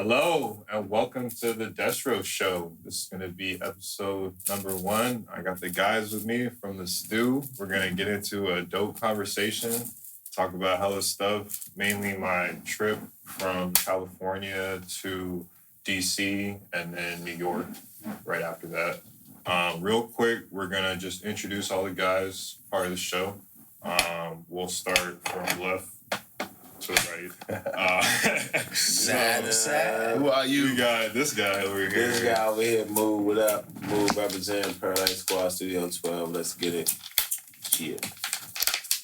Hello and welcome to the Destro show. This is going to be episode number 1. I got the guys with me from the stew. We're going to get into a dope conversation, talk about hella stuff, mainly my trip from California to DC and then New York right after that. Real quick, we're going to just introduce all the guys part of the show. We'll start from left to right. Sad. Who are you? We got this guy over here. This guy over here, Move, what up? Move representing Paradise Squad Studio 12. Let's get it. Yeah.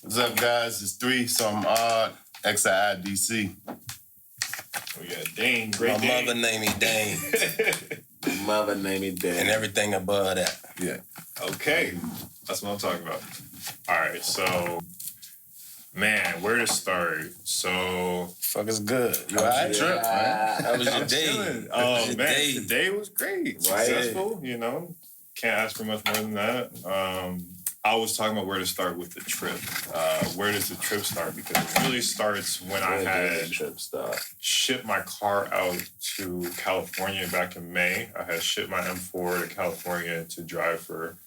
What's up, guys? It's 3, so I'm odd. XII DC. We got Dane. My mother named me Dane. Mother named me Dane. And everything above that. Yeah. Okay. That's what I'm talking about. All right, so, man, where to start? So, Fuck is good. You How was alright? your trip, man? How was your I'm day? chilling. How was Oh, your man, day? today was great. Right. Successful, you know. Can't ask for much more than that. I was talking about where to start with the trip. Where does the trip start? Because it really starts when I had trip start. shipped my car out to California back in May. I had shipped my M4 to California to drive for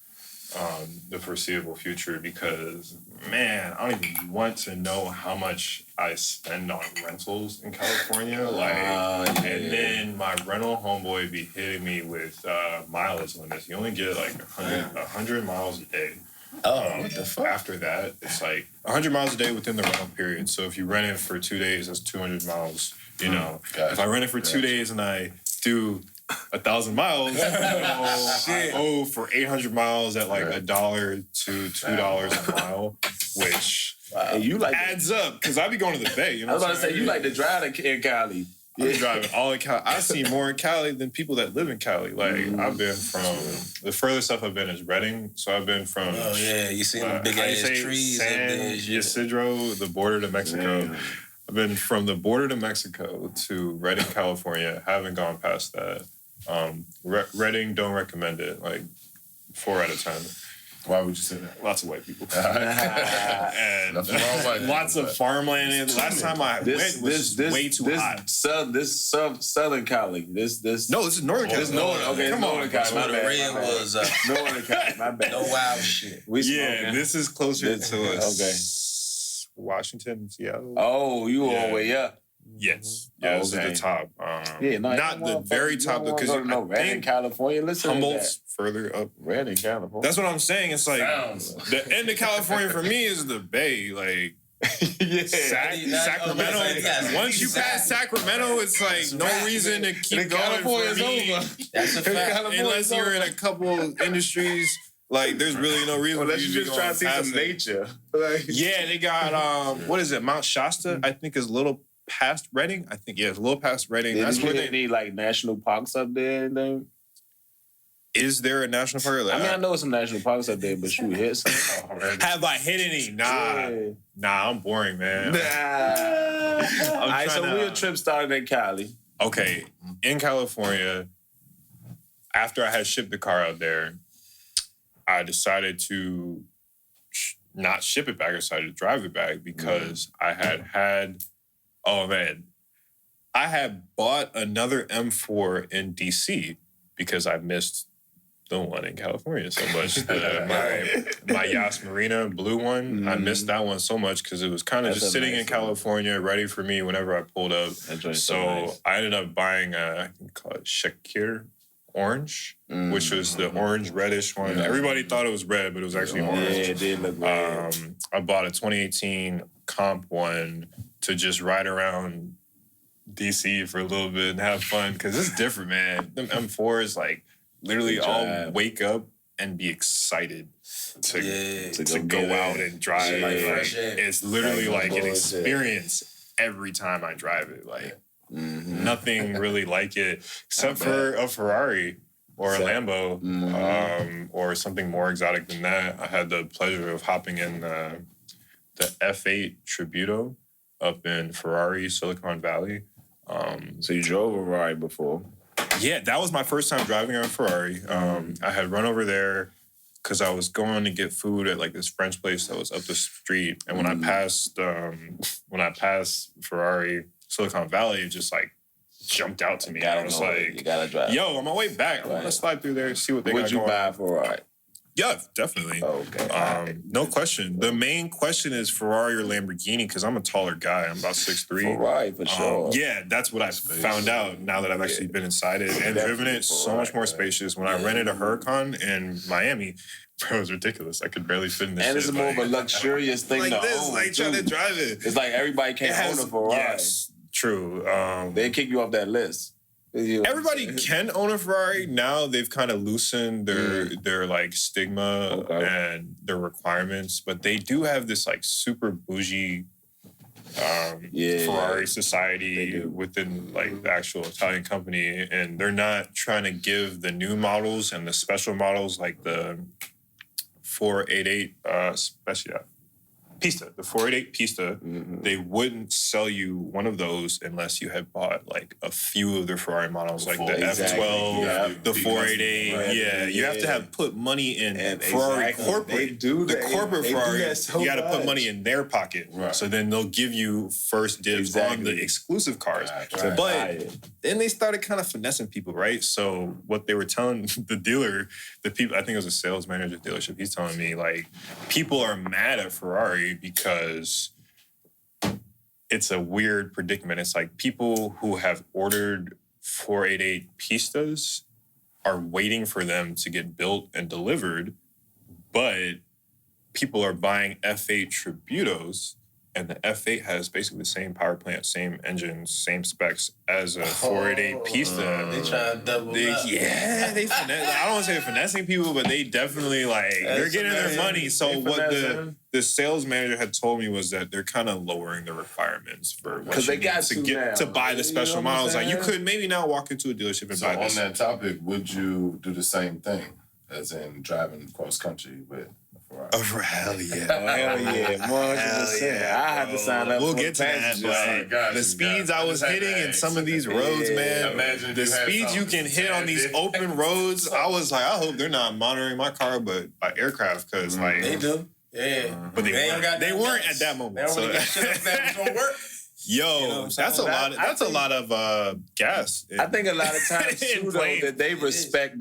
the foreseeable future because, man, I don't even want to know how much I spend on rentals in California. And then my rental homeboy be hitting me with mileage limits. You only get like 100 miles a day. What the fuck? After that, it's like 100 miles a day within the rental period. So if you rent it for 2 days, that's 200 miles. You know, if I rent it for 2 days and I do 1,000 miles, I owe for 800 miles at like $1 to $2 a mile, which And you like adds up because I be going to the Bay. You know, I was about to say, you like to drive in Cali. I've been driving all in Cali. I see more in Cali than people that live in Cali. Like, I've been from, the furthest stuff I've been is Redding. So I've been from... Oh, yeah. You see them big-ass trees up San there. Ysidro, the border to Mexico. Man. I've been from the border to Mexico to Redding, California. Haven't gone past that. Redding, don't recommend it. Like, 4 out of 10. Why would you say that? Lots of white people. And Nothing wrong with white people, lots of but- farmland. And last time I went was way too hot. Southern Cali. No, this is Northern Cali. This Northern. Okay, Come Northern on. Cali. My The bad, red my bad. was Northern Cali. My bad. no wild shit. We Yeah, smoking. this is closer This- to us. okay. Washington, Seattle. Oh, you all the way up. Yes. Yeah, this is Okay. the top. Yeah, no, not the very top, because I Redding, think California. Listen Humboldt's further up. Redding, California. That's what I'm saying. It's like Sounds. the end of California for me is the Bay. Like yeah. Sacramento. Okay, Once you pass Sacramento, it's like no reason to keep going California's for me. over. That's a fact. Unless you're in a couple industries, like there's really no reason. Unless for you you just to try go to see past some it. nature. Like, Yeah, they got what is it? Mount Shasta, I think, is a little past Redding. I think it's a little past Redding. That's That's where they. need like national parks up there and then. Is there a national park? Like, I mean, I know some national parks up there, but you hit some already. have I hit any? Nah, I'm boring, man. Nah. I'm All right, so trying to- real trip started in Cali. Okay, in California, after I had shipped the car out there, I decided to not ship it back. I decided to drive it back because I had, oh man, I had bought another M4 in DC because I missed the one in California so much. My Yas Marina blue one, I missed that one so much because it was kind of That's just a sitting nice in California, ready for me whenever I pulled up. So I ended up buying I can call it Shakir Orange, which was the orange reddish one. Everybody thought it was red, but it was actually Yeah, orange. it did look red. I bought a 2018 comp one to just ride around DC for a little bit and have fun because it's different, man. Them M4s, like, literally all wake up and be excited to go out and drive. Yeah. Like, it's literally Like, like an bullshit. experience every time I drive it. Like, nothing really like it except for a Ferrari or a Lambo or something more exotic than that. I had the pleasure of hopping in the F8 Tributo up in Ferrari, Silicon Valley. So you drove a ride before? Yeah, that was my first time driving on a Ferrari. I had run over there because I was going to get food at like this French place that was up the street, and when I passed Ferrari Silicon Valley, it just like jumped out to me. Gotta I was know like, it. You gotta drive. yo, on my way back, I want to slide through there, see what they got Would you going buy on. a Ferrari? Yeah, definitely. Okay. No question. The main question is Ferrari or Lamborghini because I'm a taller guy. I'm about 6'3". Ferrari for sure. Yeah, that's what I found out now that I've actually been inside it and driven it. So much more spacious. When I rented a Huracan in Miami, bro, it was ridiculous. I could barely fit in this And shit. it's more of a luxurious thing like to this, own, like trying to too. drive it. It's like everybody can't own a Ferrari. Yes, true. They kick you off that list. Everybody can own a Ferrari now. They've kind of loosened their like stigma and their requirements, but they do have this like super bougie Ferrari society within like the actual Italian company, and they're not trying to give the new models and the special models like the 488 Pista, the 488 Pista, they wouldn't sell you one of those unless you had bought like a few of their Ferrari models, like the F12, the 488. You have to have put money in Ferrari corporate. They do the corporate Ferrari. You got to put money in their pocket, Right. so then they'll give you first dibs on the exclusive cars. Right. But then they started kind of finessing people, right? So what they were telling the dealer, the people, I think it was a sales manager at the dealership, he's telling me like people are mad at Ferrari because it's a weird predicament. It's like people who have ordered 488 Pistas are waiting for them to get built and delivered, but people are buying F8 Tributos, and the F8 has basically the same power plant, same engine, same specs as a 488 Pista. They try to double up. Yeah, they finesse. I don't want to say they're finessing people, but they definitely they're getting their money. So what the sales manager had told me was that they're kind of lowering the requirements for what you need to buy the special models. Like you could maybe now walk into a dealership and buy this. On that topic, would you do the same thing as in driving cross country with? Hell yeah. Hell yeah, 100%. I had to sign up. We'll get to that, but the speeds I was hitting in some of these roads, man. Imagine the speeds you can hit on these open roads. I was like, I hope they're not monitoring my car, but by aircraft, because like they do. Yeah, but they weren't at that moment. They don't really get shit up there that's gonna work. Yo, You know that's a lot. That's a lot of gas. I think a lot of times too, though, that they respect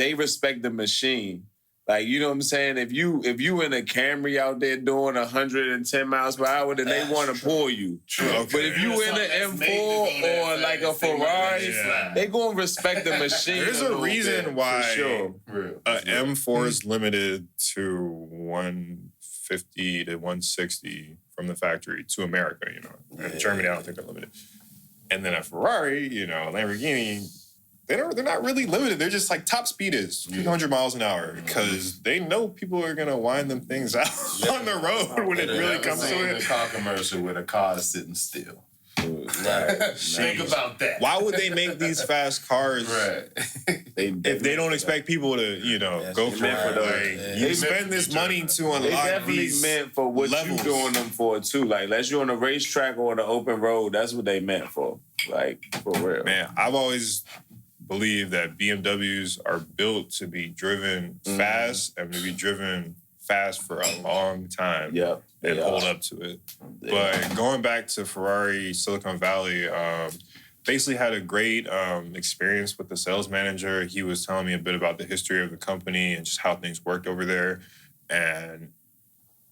the machine. Like, you know what I'm saying? If you in a Camry out there doing 110 miles per hour, then they want to pull you. True. Okay. But if you in an M4 or like a Ferrari, they gonna respect the machine. There's a reason why an M4 is limited to 150 to 160 from the factory to America. You know, in Germany, I don't think they're limited. And then a Ferrari, Lamborghini. They're not really limited. They're just like top speed is 200 miles an hour because they know people are gonna wind them things out on the road when it really comes to it. A car commercial with a car sitting still. Think about that. Why would they make these fast cars if they don't expect people to, go for it? You spend this money to unlock they definitely these meant for what you doing them for too. Like, unless you're on a racetrack or on an open road, that's what they meant for. Like, for real. Man, I've always believe that BMWs are built to be driven fast and to be driven fast for a long time and hold up to it. But going back to Ferrari, Silicon Valley, basically had a great experience with the sales manager. He was telling me a bit about the history of the company and just how things worked over there. And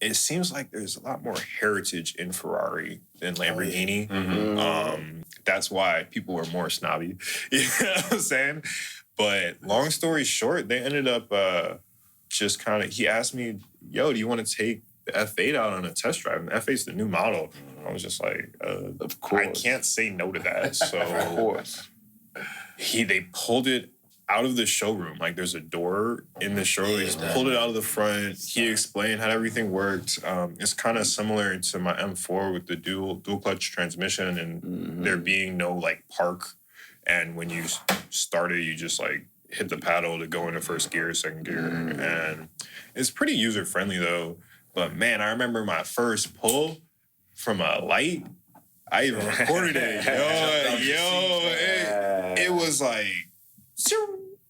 it seems like there's a lot more heritage in Ferrari than Lamborghini. That's why people were more snobby. You know what I'm saying? But long story short, they ended up just kind of, he asked me, yo, do you want to take the F8 out on a test drive? And the F8's the new model. I was just like, of course. I can't say no to that. So of course. They pulled it out of the showroom. Like, there's a door in the showroom. He just pulled it out of the front. He explained how everything worked. It's kind of similar to my M4 with the dual clutch transmission and there being no like park. And when you start it, you just like hit the paddle to go into first gear, second gear. And it's pretty user friendly though. But man, I remember my first pull from a light. I even recorded it. It was like,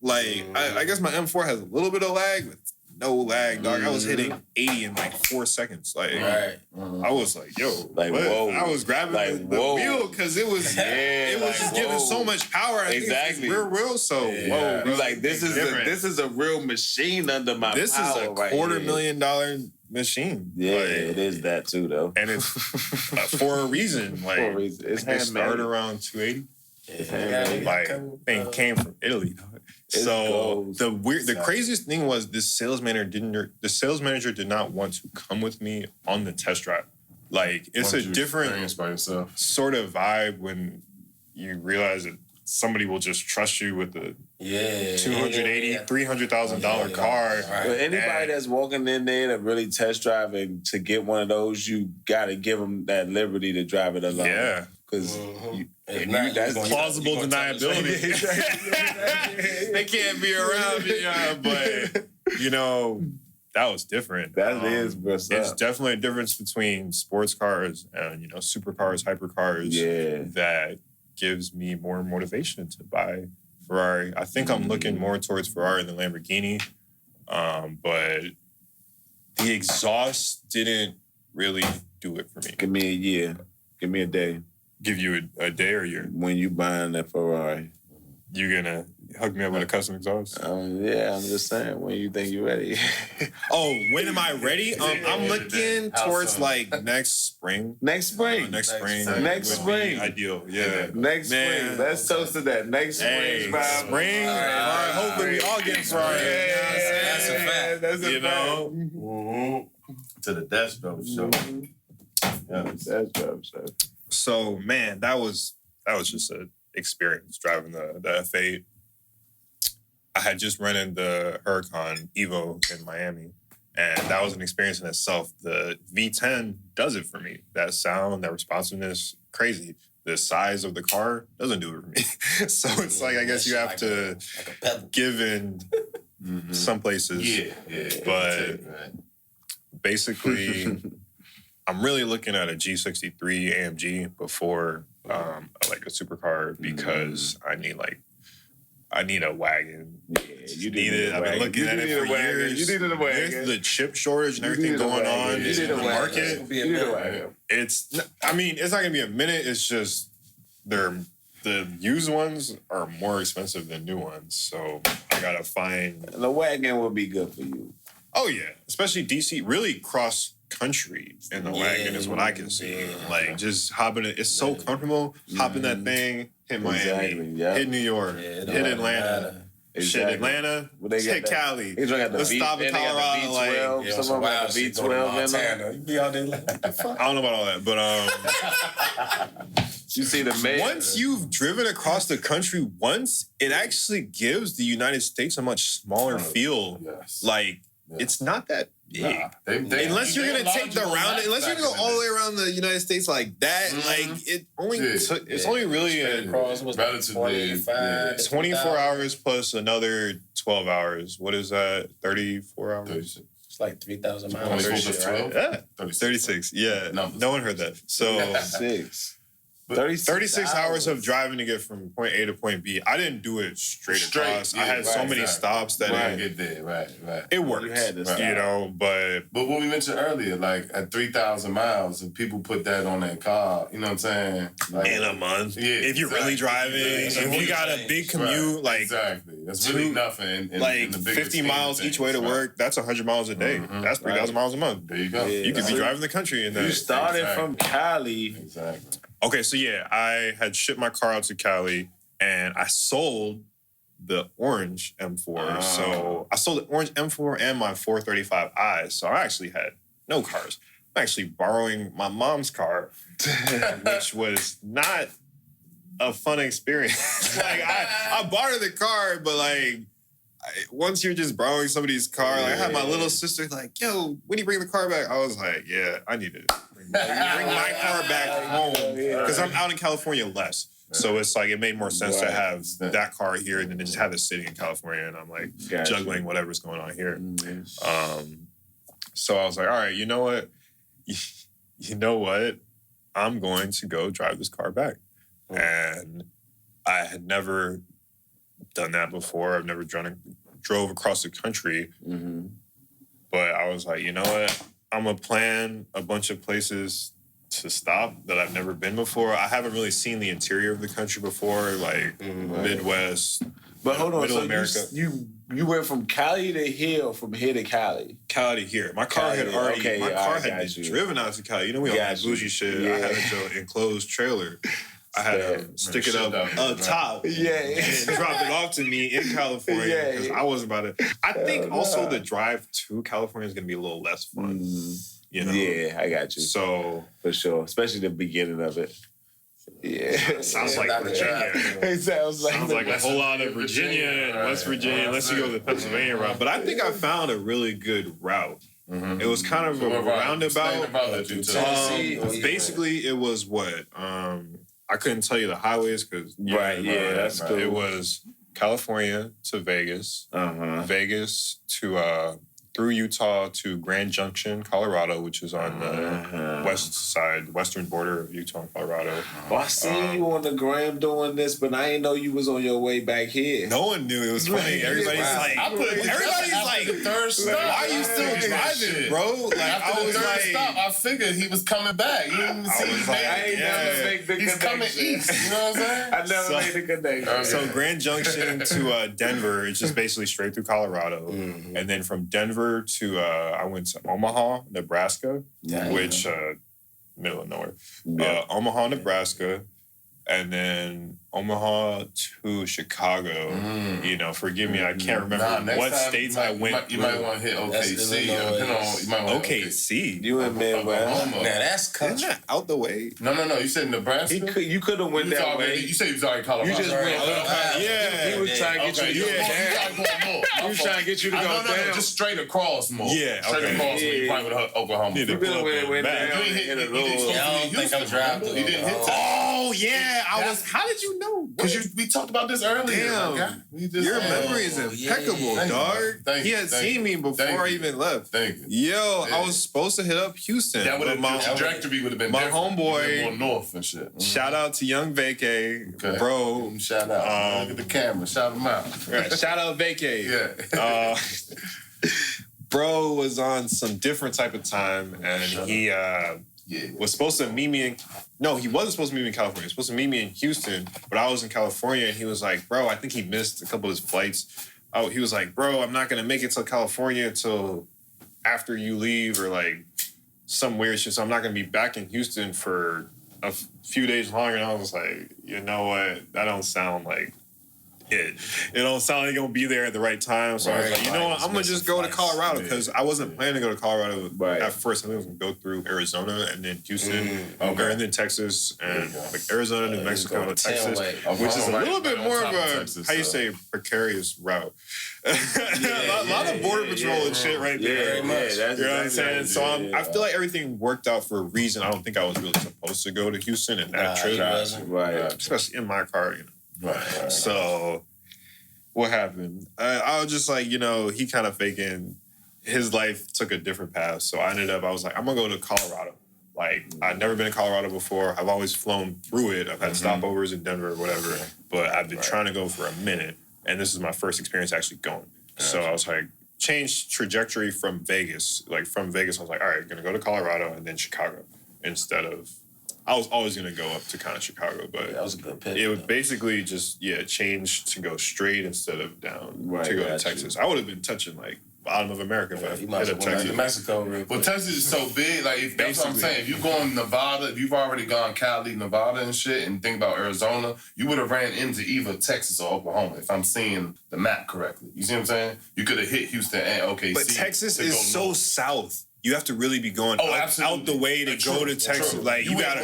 I guess my M4 has a little bit of lag, but no lag, dog. I was hitting 80 in like 4 seconds. Like, Right. I was like, yo, Like, what? whoa. I was grabbing Like, the whoa. wheel because it was just giving so much power. I Exactly. think it's rear wheel. So whoa, bro, Like this is a real machine under my this power is a right $250,000 machine. Yeah, Like, it is that too, though. and it's for a reason. Like, For a reason. It's it started handmade. around 280. handmade. Like, thing came from Italy. It So goes. the craziest thing was the sales manager did not want to come with me on the test drive. Like, it's a different experience by yourself. sort of vibe when you realize that somebody will just trust you with the $280,000, $300,000 car. But anybody that's walking in there to really test drive and to get one of those, you got to give them that liberty to drive it alone. Yeah. Because That's plausible deniability. They can't be around me, but that was different. That is what's It's up. definitely a difference between sports cars and supercars, hypercars. Yeah. That gives me more motivation to buy Ferrari. I think I'm looking more towards Ferrari than Lamborghini, but the exhaust didn't really do it for me. Give me a year. Give me a day. Give you a day or you're When you buying that Ferrari. gonna hook me up with a custom exhaust? Yeah, I'm just saying, when you think you're ready. Oh, when am I ready? I'm looking towards like next spring. Next spring. Next spring. Next would spring. be ideal. Yeah. Next Man. spring. Let's toast to that. Next Hey, spring. Bob. spring. Ferrari. Hopefully we all get Ferrari. That's a fact. That's a You fact. know. To the Destro show. Yeah. That's right. So man, that was just an experience driving the F8. I had just rented the Huracan Evo in Miami, and that was an experience in itself. The V10 does it for me. That sound, that responsiveness, crazy. The size of the car doesn't do it for me. So it's like, I guess you have to give in some places. Yeah. But basically, I'm really looking at a G63 AMG before like a supercar because I need a wagon. Yeah, you Need it. I've been looking at it for years. You needed a wagon. With the chip shortage and everything going on in the market, You need a wagon. it's not gonna be a minute. It's just the used ones are more expensive than new ones. So I gotta find. And the wagon would be good for you. Oh yeah, especially DC. Really cross country in the wagon is what I can see. Like just hopping it. It's so comfortable. Hop in that thing. Hit Miami. Exactly, yeah. Hit New York. Hit Atlanta. Shit, Atlanta. Well, they got Hit that- Cali. They got the Let's stop in they got the Colorado. Like, V12. Someone got the V12 in them. You be out there like, what the fuck? I don't know about all that, but You see the man. once you've driven across the country once, it actually gives the United States a much smaller feel. Yes. Like it's not that big. Nah, they- Unless you're they gonna take the logical round, maps unless you're back gonna go in all the way around the United States like that, like it only it's only really Relatively, 24 hours plus another 12 hours. What is that? 34 hours? 36. It's like 3,000 miles. 24 or plus shit, right? 12? Yeah. 36. 36. Yeah. Numbers. No one heard that. So 6. 36 hours of driving to get from point A to point B. I didn't do it straight across. I had so many stops that Get there, right. it worked. You had to stop. You know, but But what we mentioned earlier, like at 3,000 miles, if people put that on their car, you know what I'm saying? Like, in a month, Yeah, if you're really driving, exactly. if you got a big commute, Right, like exactly, that's really nothing. In like the bigger 50 scheme of miles each way to things, right? work, that's 100 miles a day. That's 3,000 miles a month. There you go. Yeah. You could be driving the country in that. You started from Cali. Exactly. Okay, so yeah, I had shipped my car out to Cali and I sold the orange M4. So I sold the orange M4 and my 435i. So I actually had no cars. I'm actually borrowing my mom's car, which was not a fun experience. Like I bought her the car, but like once you're just borrowing somebody's car, like I had my little sister like, yo, when you bring the car back? I was like, yeah, I need to bring my car back home because I'm out in California less. So it's like it made more sense to have that car here than to just have it sitting in California and I'm like juggling whatever's going on here. So I was like, all right, you know what? I'm going to go drive this car back. And I had never done that before. I've never drove across the country. But I was like, you know what? I'm going to plan a bunch of places to stop that I've never been before. I haven't really seen the interior of the country before, like Midwest. But hold on, Middle so America. you went from Cali to here, or from here to Cali? Cali to here. My car had already, had been driven out to Cali. You know, we all had bougie shit. Yeah. I had an enclosed trailer. I had to stick it up top and drop it off to me in California because I wasn't about it. I think also the drive to California is going to be a little less fun. You know? Yeah, I got you. So for sure, especially the beginning of it. Yeah, sounds like Virginia. It sounds like a whole lot of Virginia and West Virginia, unless you go the Pennsylvania route. But I think I found a really good route. It was kind of a roundabout. Basically, it was what? I couldn't tell you the highways because that's cool. It was California to Vegas, Vegas to through Utah to Grand Junction, Colorado, which is on the western border of Utah and Colorado. Well, I seen you on the gram doing this, but I didn't know you was on your way back here. No one knew. It was funny. Everybody's like, the third stop. Why are you still driving, bro? Like, after I was the third like, stop, I figured he was coming back. You didn't see him. I ain't never make the He's connection. coming east. You know what I'm saying? I never made the connection. So Grand Junction to Denver is just basically straight through Colorado, and then from Denver to I went to Omaha, Nebraska, which middle of nowhere. Omaha, Nebraska, and then Omaha to Chicago. You know, forgive me, I can't remember what states I went. You might want to hit OKC. You might want OKC. You in Midwest? Now that's country. Isn't that out the way? No. You said Nebraska. You could have went that way. You said you was already Colorado. You just went. He was trying to get you to go down. He was trying to get you to go down. No, just straight across more. Yeah, straight across. You probably would have Oklahoma. You could have went down. You didn't hit. I don't think I'm driving. You didn't hit. Oh yeah, I was. How did you know? Because we talked about this earlier. Damn. Your memory is impeccable, dog. He had seen me before I even left. Thank you. Yo, I was supposed to hit up Houston. That would have my trajectory would have been my different. homeboy. More north and shit. Shout out to Young Vacay, bro. Shout out. Look at the camera. Shout him out. Right. Shout out Vacay. Yeah. Bro was on some different type of time, and he was supposed to meet me in... No, he wasn't supposed to meet me in California. He was supposed to meet me in Houston, but I was in California, and he was like, bro, I think he missed a couple of his flights. Oh, he was like, bro, I'm not going to make it to California until after you leave or like some weird shit, so I'm not going to be back in Houston for a few days longer. And I was like, you know what? That don't sound like it. It don't sound like you're going to be there at the right time. So I was like, you know what? I'm going to just go to Colorado because I wasn't planning to go to Colorado at first. I think I was going to go through Arizona and then Houston and then Texas and like Arizona, New Mexico, Texas, which is a little bit more of a, how you say, precarious route. A lot of border patrol and shit right there. You know what I'm saying? So I feel like everything worked out for a reason. I don't think I was really supposed to go to Houston and that trip. Especially in my car, you know. Right. So what happened? I was just like, you know, he kind of faking his life took a different path. So I was like, I'm going to go to Colorado. Like, I've never been to Colorado before. I've always flown through it. I've had stopovers in Denver or whatever. But I've been trying to go for a minute. And this is my first experience actually going. So I was like, changed trajectory from Vegas. Like, from Vegas, I was like, all right, I'm going to go to Colorado and then Chicago instead of... I was always going to go up to kind of Chicago, but that was a good pick. It would basically just, change to go straight instead of down to go to Texas. I would have been touching, like, bottom of America if I hit up Texas. Mexico real quick. Well, Texas is so big. Like, if that's what I'm saying. If you go in Nevada, if you've already gone Cali, Nevada and shit, and think about Arizona, you would have ran into either Texas or Oklahoma, if I'm seeing the map correctly. You see what I'm saying? You could have hit Houston and OKC. But Texas is so south. You have to really be going out the way to go to Texas. True. Like, you went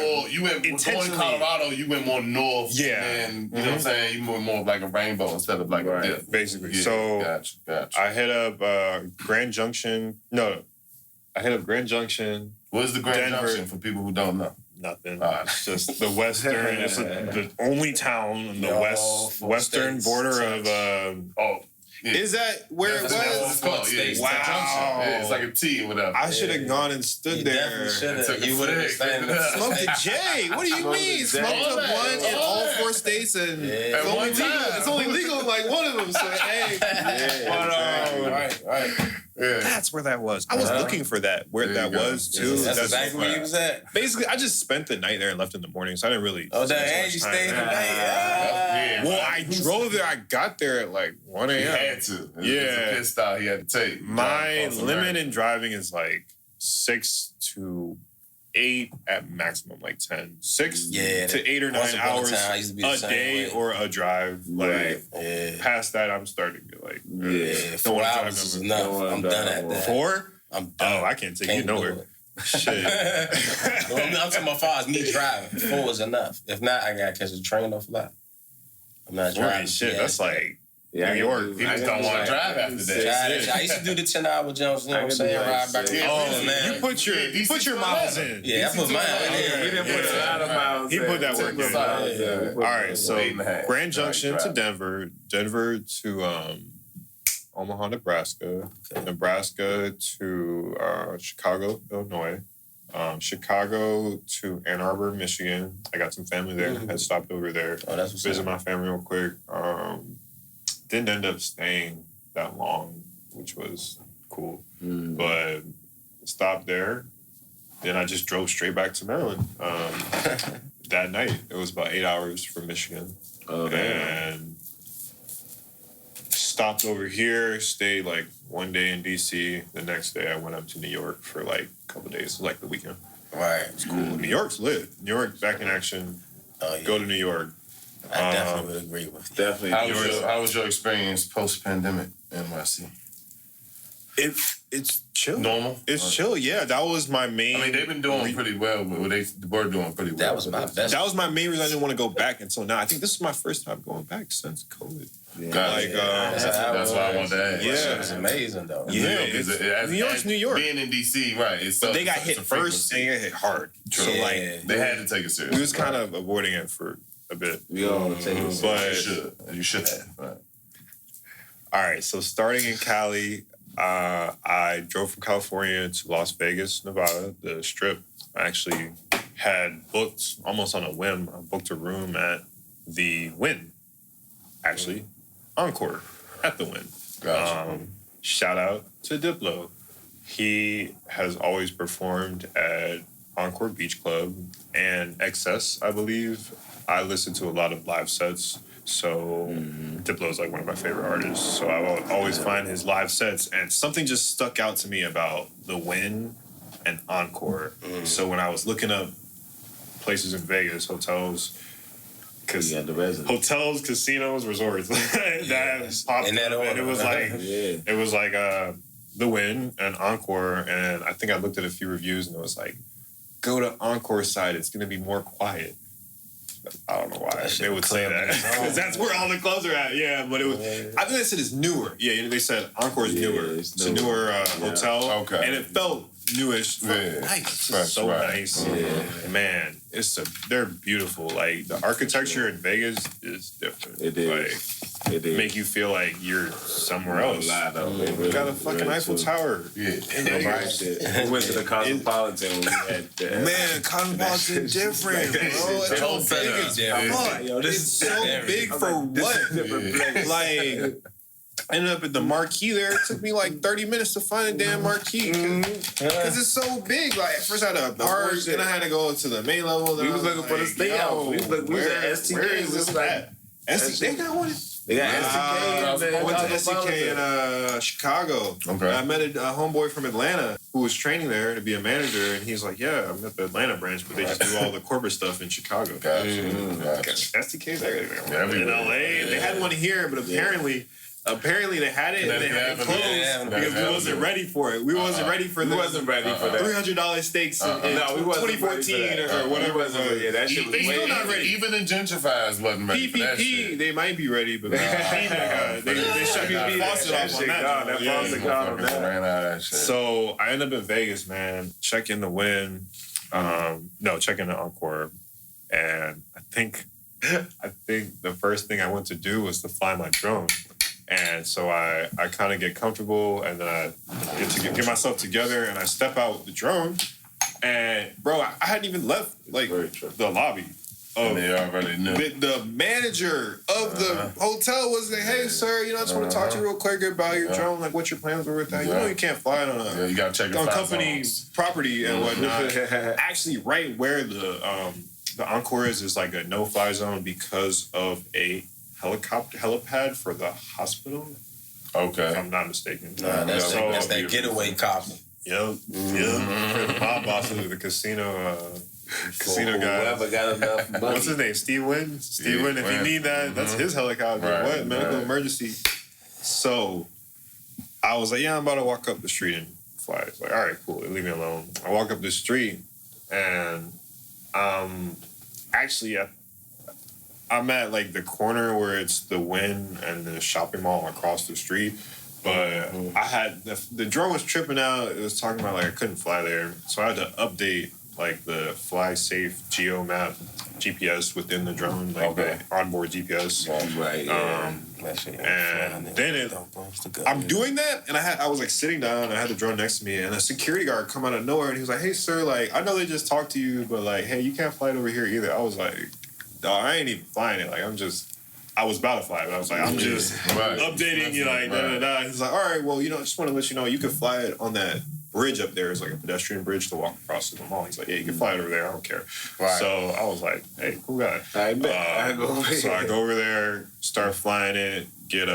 going to Colorado, you went more north. Yeah. And, you know what I'm saying? You went more like a rainbow instead of like a dip. Basically. Yeah, so gotcha. I hit up Grand Junction. No, I hit up Grand Junction. What is the Grand Junction for people who don't know? Nothing. It's just the western. It's the only town in the western border of... Is that where it was? It's called. Wow. Yeah, it's like a T or whatever. I should have gone and stood there. You would have smoked a J. What do you mean? Smoked a blunt in all 4 states and it's only legal in like one of them. So hey. Right. that's where that was. I was looking for that, where that was, too. That's exactly where you was at. Basically, I just spent the night there and left in the morning, so I didn't really... Oh, and you stayed the night? Well, I drove there. I got there at like 1 a.m. He had to. Yeah. It's a pit stop he had to take. My limit in driving is like 6 to 8 at maximum, like 10. 6 to 8 or 9 hours a day or a drive. Like, past that, I'm starting to like... 4 hours is enough. I'm done at that. 4? I'm done. Oh, I can't take you nowhere. Shit. I'm talking about 5 is me driving. 4 is enough. If not, I gotta catch a train or fly. I'm not driving. Shit, that's like New York. He just don't want to drive after that. I used to do the 10-hour jumps, you know what I'm saying? Ride back and forth, man. You put your miles in. Yeah, I put mine in. He didn't put a lot of miles in. He put that work in. All right, so 8.5. Grand Junction to Denver, Denver to Omaha, Nebraska, Nebraska to Chicago, Illinois, Chicago to Ann Arbor, Michigan. I got some family there. Had stopped over there. Oh, that's what's visit my family real quick. Didn't end up staying that long, which was cool. But stopped there. Then I just drove straight back to Maryland. That night, it was about 8 hours from Michigan. And stopped over here, stayed like one day in DC. The next day I went up to New York for like a couple of days, like the weekend. Right. It's cool. New York's lit. New York back in action. Go to New York. I definitely would agree with you. Definitely. How was your experience post-pandemic in NYC? It's chill. Normal? It's chill, yeah. That was my main... I mean, they've been doing pretty well. They were doing pretty well. That was my best. That was my main reason I didn't want to go back until now. I think this is my first time going back since COVID. That's why I wanted to ask. Yeah. It's amazing, though. Yeah. New York's New York. Being in D.C., right. But they got hit first and they got hit hard. True. So, like... They had to take it serious. We was kind of avoiding it for a bit. We all take it serious. But you should have. Right. All right, so starting in Cali, I drove from California to Las Vegas, Nevada, the Strip. I actually had booked, almost on a whim, I booked a room at the Wynn. Actually, Encore at the Wynn. Gotcha. Shout out to Diplo. He has always performed at Encore Beach Club and XS, I believe. I listen to a lot of live sets. So Diplo is like one of my favorite artists. So I will always find his live sets. And something just stuck out to me about the Wynn and Encore. So when I was looking up places in Vegas, hotels, casinos, resorts, that popped up. And it was like the Wynn and Encore. And I think I looked at a few reviews and it was like, go to Encore side. It's going to be more quiet. I don't know why they would say that. Because that's where all the clubs are at. Yeah, but it was... I think they said it's newer. Yeah, they said Encore is newer. It's a newer hotel. Okay. And it felt newish. Nice. It's so nice. Yeah. Man, they're beautiful. Like, the architecture in Vegas is different. It is. It make you feel like you're somewhere else. We got a fucking Eiffel Tower. Yeah. We went to the Cosmopolitan when we had that. Man, Cosmopolitan different, bro. It's whole Vegas. It's so big for what? Like, I ended up at the marquee there. It took me like 30 minutes to find a damn marquee. Because it's so big. Like, at first I had to park, then I had to go to the main level. We was looking for the stay out. We was at STK. Where is this at? They got one. They got STK. I went to STK in Chicago. Okay. I met a homeboy from Atlanta who was training there to be a manager, and he's like, yeah, I'm at the Atlanta branch, but they just do all the corporate stuff in Chicago. Gotcha. STK's in LA. They had one here, but apparently they had it and they had it closed because we wasn't ready for it. We wasn't ready for that. $300 steaks in 2014 or whatever. Yeah, that shit was still not ready. Even the gentrifiers wasn't ready for that shit. They might be ready, but they shut the faucet off on that. So I ended up in Vegas, man. Check in the Wynn. Check in the Encore. And I think the first thing I went to do was to fly my drone. And so I kind of get comfortable, and then I get to get myself together, and I step out with the drone. And bro, I hadn't even left like the lobby And they already knew. The manager of the hotel was like, hey, sir, I just want to talk to you real quick about your drone. Like, what your plans were with that? You know you can't fly it on you gotta check your company property and whatnot. Actually, right where the Encore is like a no-fly zone because of a helipad for the hospital. Okay. If I'm not mistaken. That's that getaway copter. Yep. For the mob boss of the casino guy. Whoever got enough money. What's his name? Steve Wynn? Steve Wynn, if you need that, that's his helicopter. Right, What? Medical emergency. So I was like, I'm about to walk up the street and fly. It's like, all right, cool. Leave me alone. I walk up the street and actually I'm at like the corner where it's the Wynn and the shopping mall across the street. But I had the drone was tripping out. It was talking about like I couldn't fly there. So I had to update like the fly safe geo map GPS within the drone, like the onboard GPS. Right. And then I'm doing that, and I was like sitting down. I had the drone next to me, and a security guard come out of nowhere, and he was like, "Hey, sir, like I know they just talked to you, but like, hey, you can't fly it over here either." I was like, "Dog, I ain't even flying it. Like I was about to fly, but I was like, I'm just updating you, like, da-da-da." He's like, all right, well, I just want to let you know, you can fly it on that bridge up there. It's like a pedestrian bridge to walk across to the mall. He's like, yeah, you can fly it over there. I don't care. Right. So I was like, hey, cool guy. I bet. So I go over there, start flying it, get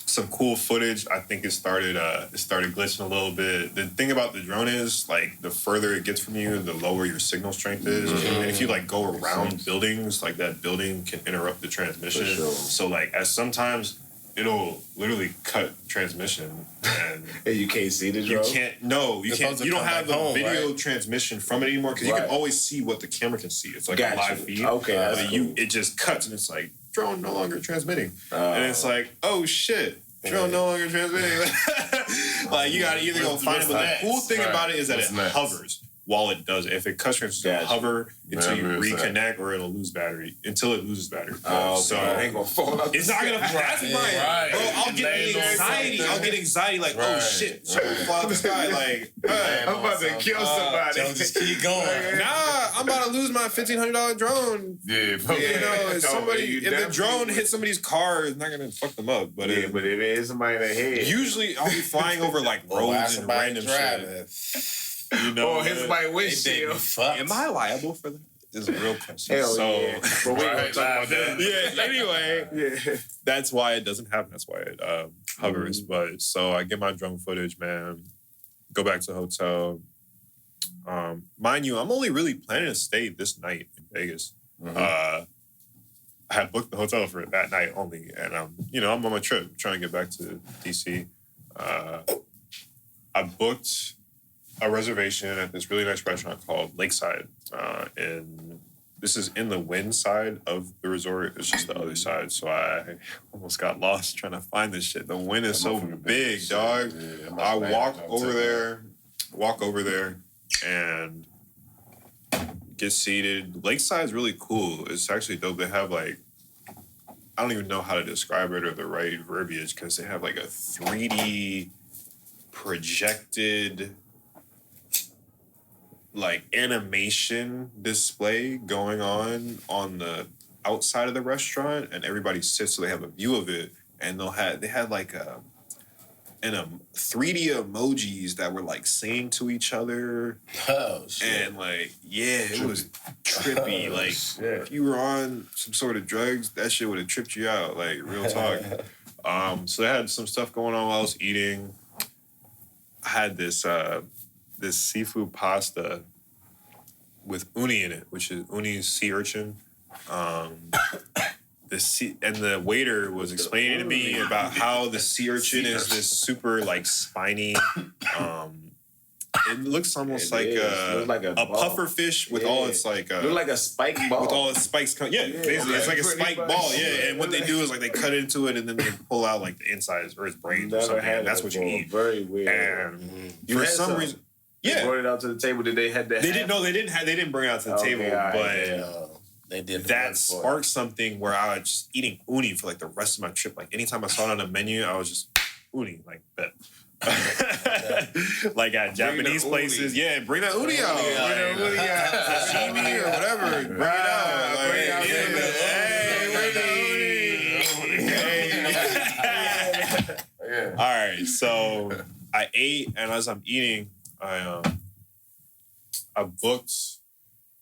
some cool footage. I think it started glitching a little bit. The thing about the drone is, like, the further it gets from you, the lower your signal strength is. And if you, like, go around buildings, like, that building can interrupt the transmission. Sure. So, like, sometimes it'll literally cut transmission. And you can't see the drone? You can't. You don't have the video transmission from it anymore because you can always see what the camera can see. It's like a live feed. Okay, that's cool. It just cuts and it's like, drone no longer transmitting. And it's like, oh, shit. Drone no longer transmitting. Like, you gotta either go find it. But the cool thing about it is that it hovers while it does it. If it cuts transmission, it'll hover until you reconnect, or it'll lose battery until it loses battery. So it ain't gonna fall out. It's not gonna. That's right. Bro, I'll get anxiety. I'll get anxiety. Like, oh shit, fall out the sky. Like, I'm about to kill somebody. Just keep going. Nah, I'm about to lose my $1,500 drone. Yeah, if the drone hits somebody's car, it's not gonna fuck them up. But if it is somebody in the head, usually I'll be flying over like roads and random shit. His my windshield. Am I liable for that? This is a real question. Hell yeah. But we don't talk about that. Yeah. Anyway, that's why it doesn't happen. That's why it hovers. But so I get my drone footage, man. Go back to the hotel. Mind you, I'm only really planning to stay this night in Vegas. I had booked the hotel for that night only, and I'm on my trip, trying to get back to DC. I booked a reservation at this really nice restaurant called Lakeside, and this is in the Wynn side of the resort. It's just the other side, so I almost got lost trying to find this shit. The Wynn is so big, dog. I walk over there, and get seated. Lakeside is really cool. It's actually dope. They have like, I don't even know how to describe it or the right verbiage, because they have like a 3D projected like animation display going on the outside of the restaurant, and everybody sits so they have a view of it, and they had like a 3D emojis that were like saying to each other. Oh shit. And like, it was trippy. Like, if you were on some sort of drugs, that shit would have tripped you out, like, real talk. So they had some stuff going on while I was eating. I had this seafood pasta with uni in it, which is uni's sea urchin. And the waiter was explaining to me about how the sea urchin is this super like spiny. It looks almost like a puffer fish with all its like look like a spike ball with all its spikes. Basically, it's like a spike ball. Yeah, and what they do is like they cut into it and then they pull out like the insides or its brains or something. And that's what you eat. Very weird. And for some reason, they brought it out to the table. Did they have that? They didn't bring it out to the table, but. They did that sparked something where I was just eating uni for like the rest of my trip. Like anytime I saw it on the menu, I was just uni, like that. Like at Japanese places. Yeah, bring that udi out. Bring that udi out. Sashimi or whatever. Bring it out. Like, bring out All right, so I ate, and as I'm eating, I booked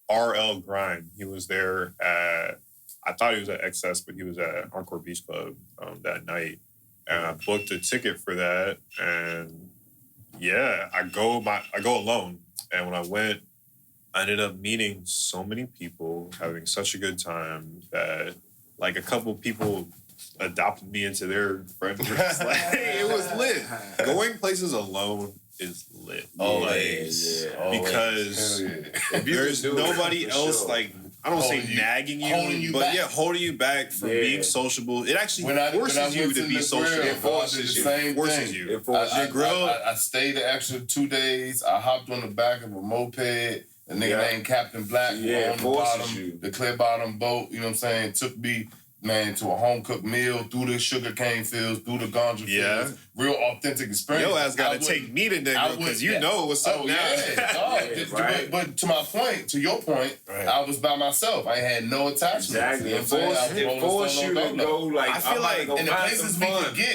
RL Grime. He was there at, I thought he was at XS, but he was at Encore Beach Club that night. And I booked a ticket for that. And yeah, I go alone. And when I went, I ended up meeting so many people, having such a good time that like a couple people adopted me into their friend groups. Like, it was lit. Going places alone is lit. Always. Because there's nobody else like, I don't say nagging you, but holding you back from being sociable. It actually forces you to be social. It forces you. I stayed the extra 2 days. I hopped on the back of a moped. The nigga named Captain Black on the bottom, the clear bottom boat. You know what I'm saying? Took me, man, to a home cooked meal, through the sugar cane fields, through the ganja fields. Real authentic experience. Yo ass gotta take me to nigga because you know what's up now. But to my point, to your point, I was by myself. I had no attachment. Exactly. It forced you to go like, I feel like in the places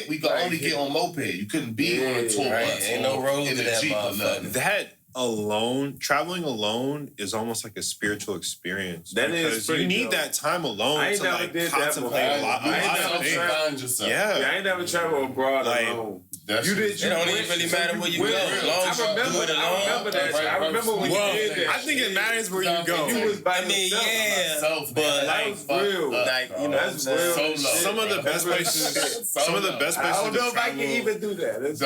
we could only get on moped. You couldn't be on a tour bus. Ain't no road in to the that Jeep or motherfucker. nothing. That alone, traveling alone is almost like a spiritual experience. That is because you need that time alone to like contemplate a lot of things. Yeah, I ain't never traveled abroad alone. It don't even really matter where you go. I remember that. I remember when you did that. I think it matters where you go. You was by yourself, but that was real. Like, you know, that's real. Some of the best places. Some of the best places. I don't know if I can even do that.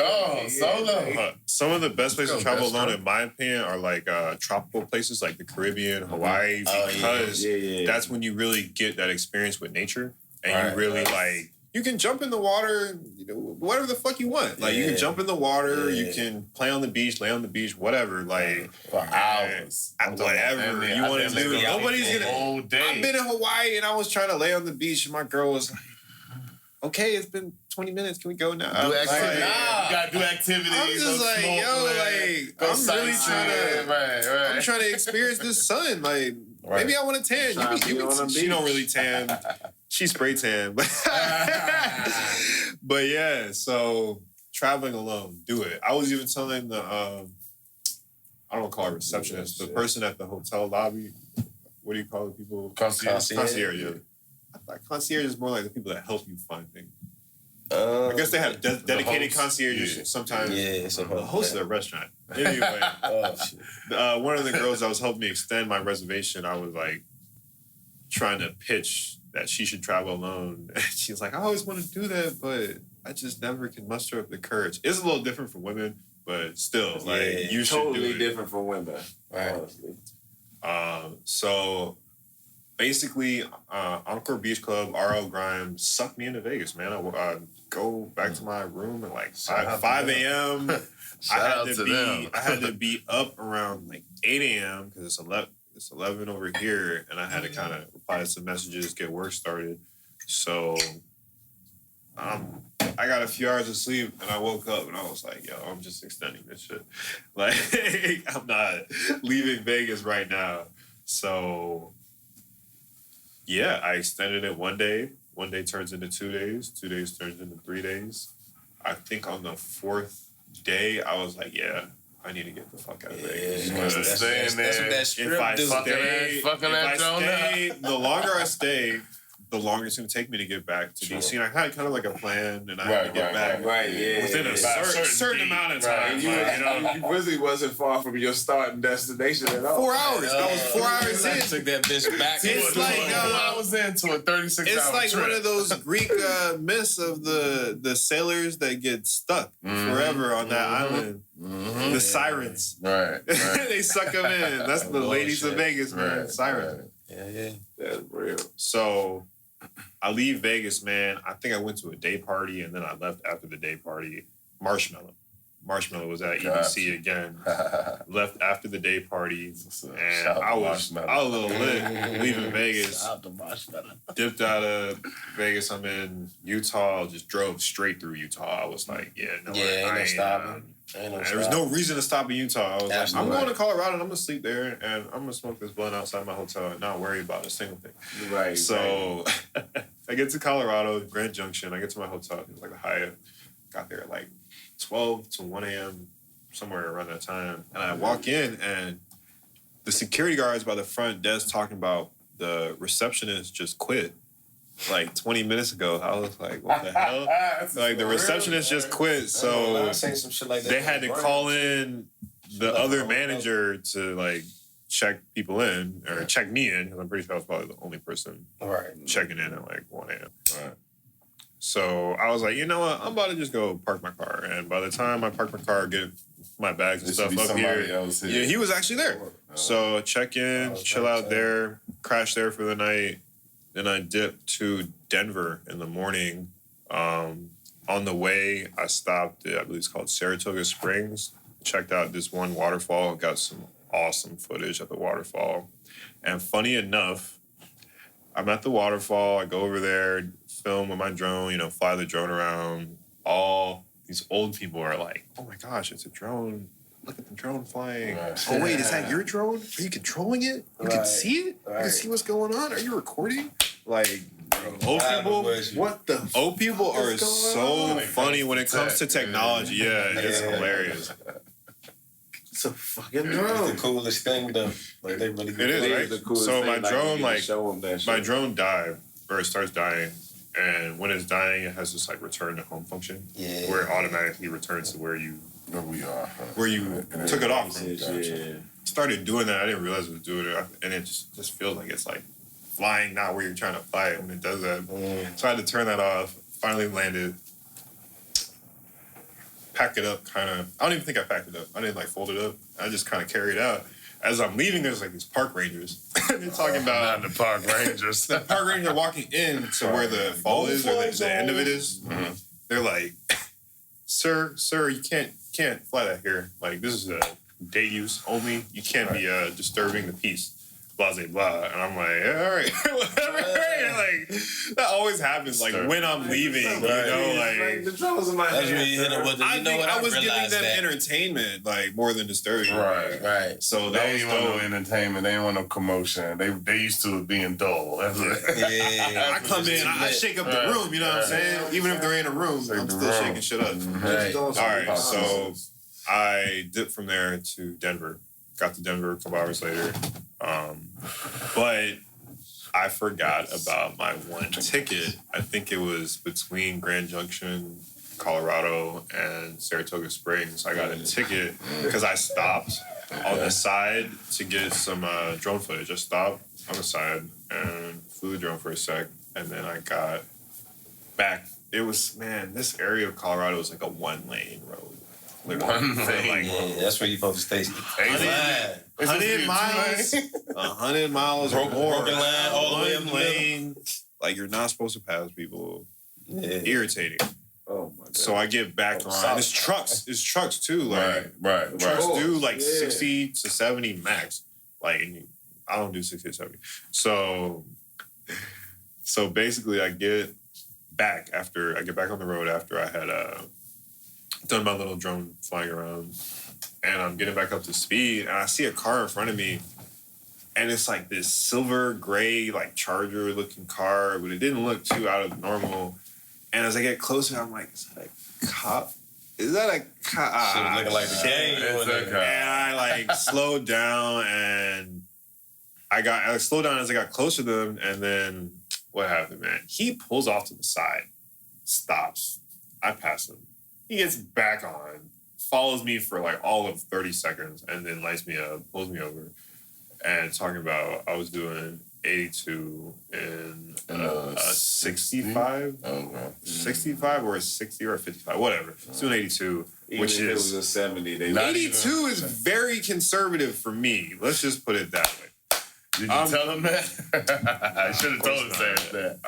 Some of the best places to travel alone, in my opinion, are like tropical places like the Caribbean, Hawaii, because that's when you really get that experience with nature, and you really like. You can jump in the water, you know, whatever the fuck you want. Like you can jump in the water, you can play on the beach, lay on the beach, whatever. Like for hours, whatever you want to do. Nobody's gonna. Whole day. I've been in Hawaii and I was trying to lay on the beach, and my girl was like, "Okay, it's been 20 minutes. Can we go now?" You gotta do activities. I'm just like, I'm really trying to. I'm trying to experience this sun. Like maybe I want to tan. She don't really tan. She spray tan, but yeah. So traveling alone, do it. I was even telling the I don't call it receptionist, the person at the hotel lobby. What do you call the people? Concierge. Yeah. I thought concierge is more like the people that help you find things. I guess they have dedicated concierges sometimes. Yeah, the host of the restaurant. Anyway, one of the girls that was helping me extend my reservation, I was like trying to pitch that she should travel alone. She's like, I always want to do that, but I just never can muster up the courage. It's a little different for women, but still, like you should totally do it. Different for women, honestly. So basically, Encore Beach Club, RL Grime sucked me into Vegas, man. I go back to my room at like 5 a.m. I had to be up around like 8 a.m. because it's 11 over here, and I had to kind of reply to some messages, get work started. So I got a few hours of sleep, and I woke up, and I was like, yo, I'm just extending this shit. Like, I'm not leaving Vegas right now. So, yeah, I extended it one day. One day turns into 2 days. 2 days turns into 3 days. I think on the 4th day, I was like, yeah, I need to get the fuck out of Vegas. That's what that strip do. The longer I stay, the longer it's going to take me to get back to DC. And I had kind of like a plan, and I had to get back within a certain amount of time. You really wasn't far from your starting destination at all. 4 hours. That was 4 hours in. Took that bitch back. It's like 4 hours into a 36-hour It's like trip. one of those Greek myths of the sailors that get stuck forever on that island. The sirens. Right. They suck them in. That's the ladies of Vegas, man. Sirens. Yeah. That's real. So I leave Vegas, man. I think I went to a day party, and then I left after the day party. Marshmallow. Marshmallow was at EDC again. Left after the day party, and I was a little lit leaving Vegas. Dipped out of Vegas. I'm in Utah. Just drove straight through Utah. I was like, ain't no stopping. There was no reason to stop in Utah. I was like, I'm going to Colorado and I'm gonna sleep there and I'm gonna smoke this blunt outside my hotel and not worry about a single thing. Right. So I get to Colorado, Grand Junction. I get to my hotel. It was like a Hyatt. Got there at like 12 to 1 a.m., somewhere around that time. And I walk in, and the security guards by the front desk talking about the receptionist just quit like 20 minutes ago. I was like, what the hell? Like, the receptionist just quit. So they had to call in the other manager to, like, check people in, or check me in, because I'm pretty sure I was probably the only person checking in at like 1 a.m. Right. So I was like, you know what? I'm about to just go park my car. And by the time I park my car, get my bags and stuff up here, yeah, he was actually there. So check in, chill out there, crash there for the night. Then I dipped to Denver in the morning. On the way, I stopped at, I believe it's called Saratoga Springs. Checked out this one waterfall. Got some awesome footage at the waterfall. And funny enough, I'm at the waterfall. I go over there, film with my drone, fly the drone around. All these old people are like, oh my gosh, it's a drone. Look at the drone flying. Right. Oh, wait, is that your drone? Are you controlling it? You can see it? You can see what's going on? Are you recording? Like, old people, old people are so funny when it comes to technology. Yeah, it's hilarious. It's a fucking drone. It's the coolest thing, though. Like, they really it is, right? So my drone, my drone died, or it starts dying. And when it's dying, it has this like return to home function, where it automatically returns to where you took it off from. Started doing that. I didn't realize it was doing it, and it just feels like it's like flying not where you're trying to fly it when it does that. So I had to turn that off. Finally landed. Pack it up, kind of. I don't even think I packed it up. I didn't like fold it up. I just kind of carried it out. As I'm leaving, there's like these park rangers. They're talking about the park rangers. The park ranger walking in to where the fall is, or the end of it is. Mm-hmm. They're like, "Sir, you can't fly that here. Like, this is a day use only. You can't be disturbing the peace." Blah, blah, blah. And I'm like, yeah, all right, whatever. Like, that always happens. Like, when I'm leaving, like the drones in my head. I was giving them entertainment, like, more than disturbing. Right. So they didn't want no entertainment. They didn't want no commotion. They used to it being dull. That's I come in, I shake up the room. You know what I'm saying? Even if there ain't a room, I'm still shaking shit up. Right. All right. So I dipped from there to Denver. Got to Denver a couple hours later. But I forgot about my one ticket. I think it was between Grand Junction, Colorado, and Saratoga Springs. I got a ticket because I stopped on the side to get some drone footage. I stopped on the side and flew the drone for a sec, and then I got back. It was, this area of Colorado was like a one-lane road. One thing. That's where you're supposed to stay. 100 miles. 100 miles or more. Broken line all the way up lane. Like, you're not supposed to pass people. Irritating. Oh my God. So I get back around. It's trucks too. Like, trucks do like 60 to 70 max. Like, I don't do 60 to 70. So basically, I get back on the road after I had done my little drone flying around, and I'm getting back up to speed, and I see a car in front of me, and it's like this silver gray like Charger looking car, but it didn't look too out of normal. And as I get closer, I'm like, is that a cop? Is that a cop? Shit looking like the gang. And I like slowed down, and I slowed down as I got closer to them, and then what happened, man? He pulls off to the side, stops. I pass him. He gets back on, follows me for like all of 30 seconds, and then lights me up, pulls me over, and talking about I was doing 82 in 65? Okay. 65 or a 60 or a 55, whatever. It's doing 82, which if it was a 70. 82 is very conservative for me. Let's just put it that way. Did you tell him that? I should have told him that.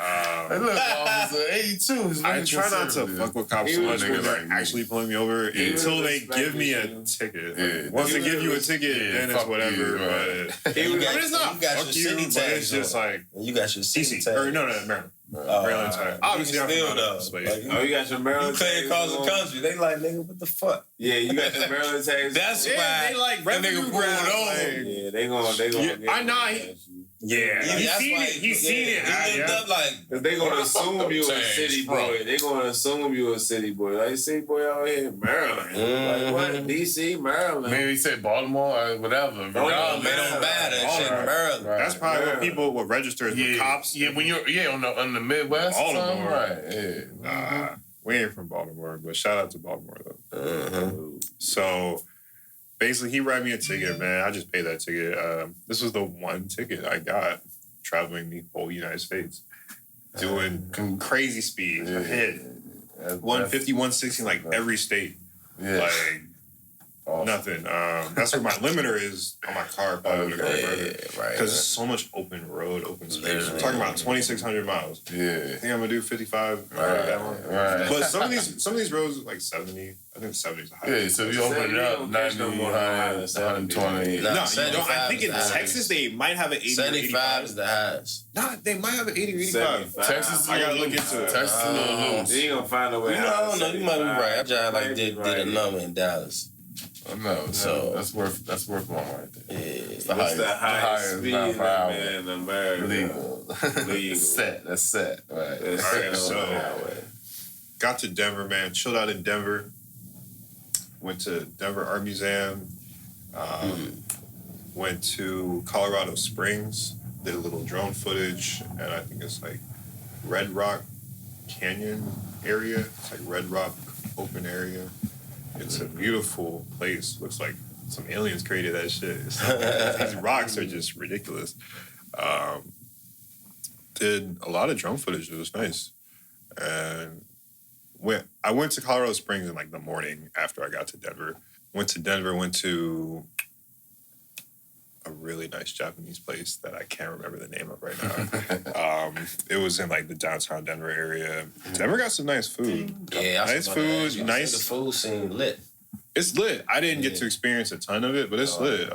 Hey, look, officer, 82 is I try not to fuck with cops so much when they're actually pulling me over until they give me a ticket. Yeah. Once they give you a ticket, then it's whatever. You, right. But it's not you got fuck your you, city but tags it's just like you got your city DC tag. or no, Maryland. Maryland tag. Obviously, I'm still from though. space. Oh, you got your Maryland You clear tags across the on? country. They like, nigga, what the fuck? Yeah, you got your Maryland tags. That's Yeah, why they like that revenue nigga grab, pulled over. like- Yeah, they gonna. Yeah, I know. Yeah, Yeah, he's that's seen why it. He's seen it. He looked up like, Cause they gonna assume you a Tags, city bro. boy. They gonna assume you a city boy. Like city boy out here in Maryland. Like what? DC, Maryland. maybe he said Baltimore or whatever. they don't matter. That shit in Maryland. That's probably what people will register as the cops. Yeah, when you're on the Midwest, Baltimore. right? Yeah. We ain't from Baltimore, but shout out to Baltimore though. So basically, he wrote me a ticket, man. I just paid that ticket. This was the one ticket I got traveling the whole United States, doing crazy speeds. I hit 150, 160, like every state. Yeah. Like nothing. That's what my limiter is on my car. Probably because it's so much open road, open space. We're talking about 2,600 miles. Yeah. I think I'm gonna do 55. Right. But some of these roads are like 70. I think 70 is the highest. Yeah, so if you open it up, 90, 120. No, Nah, you don't. I think in 75 is the Texas they might have an 80 or 75 is 85. the highest. Nah, they might have an 80 or 85. Texas, I gotta look into it. Texas is a little loose. They ain't gonna find a way. You know, I don't know. You might be right. I just like did a Right. number in Dallas. No, So- that's worth one right there. Yeah. It's the What's the highest speed mile per hour. in America? Legal. Legal. That's set. Right. That's All right, set so- on the highway. Got to Denver, man. Chilled out in Denver. Went to Denver Art Museum. Went to Colorado Springs. Did a little drone footage, and I think it's like Red Rock Canyon area. It's like Red Rock open area. It's a beautiful place. Looks like some aliens created that shit. These rocks are just ridiculous. Did a lot of drone footage. It was nice. And I went to Colorado Springs in like the morning after I got to Denver. Went to Denver, went to a really nice Japanese place that I can't remember the name of right now. It was in like the downtown Denver area. Denver got some nice food. Yeah, Nice food, nice. The food seemed lit. It's lit. I didn't get to experience a ton of it, but it's lit.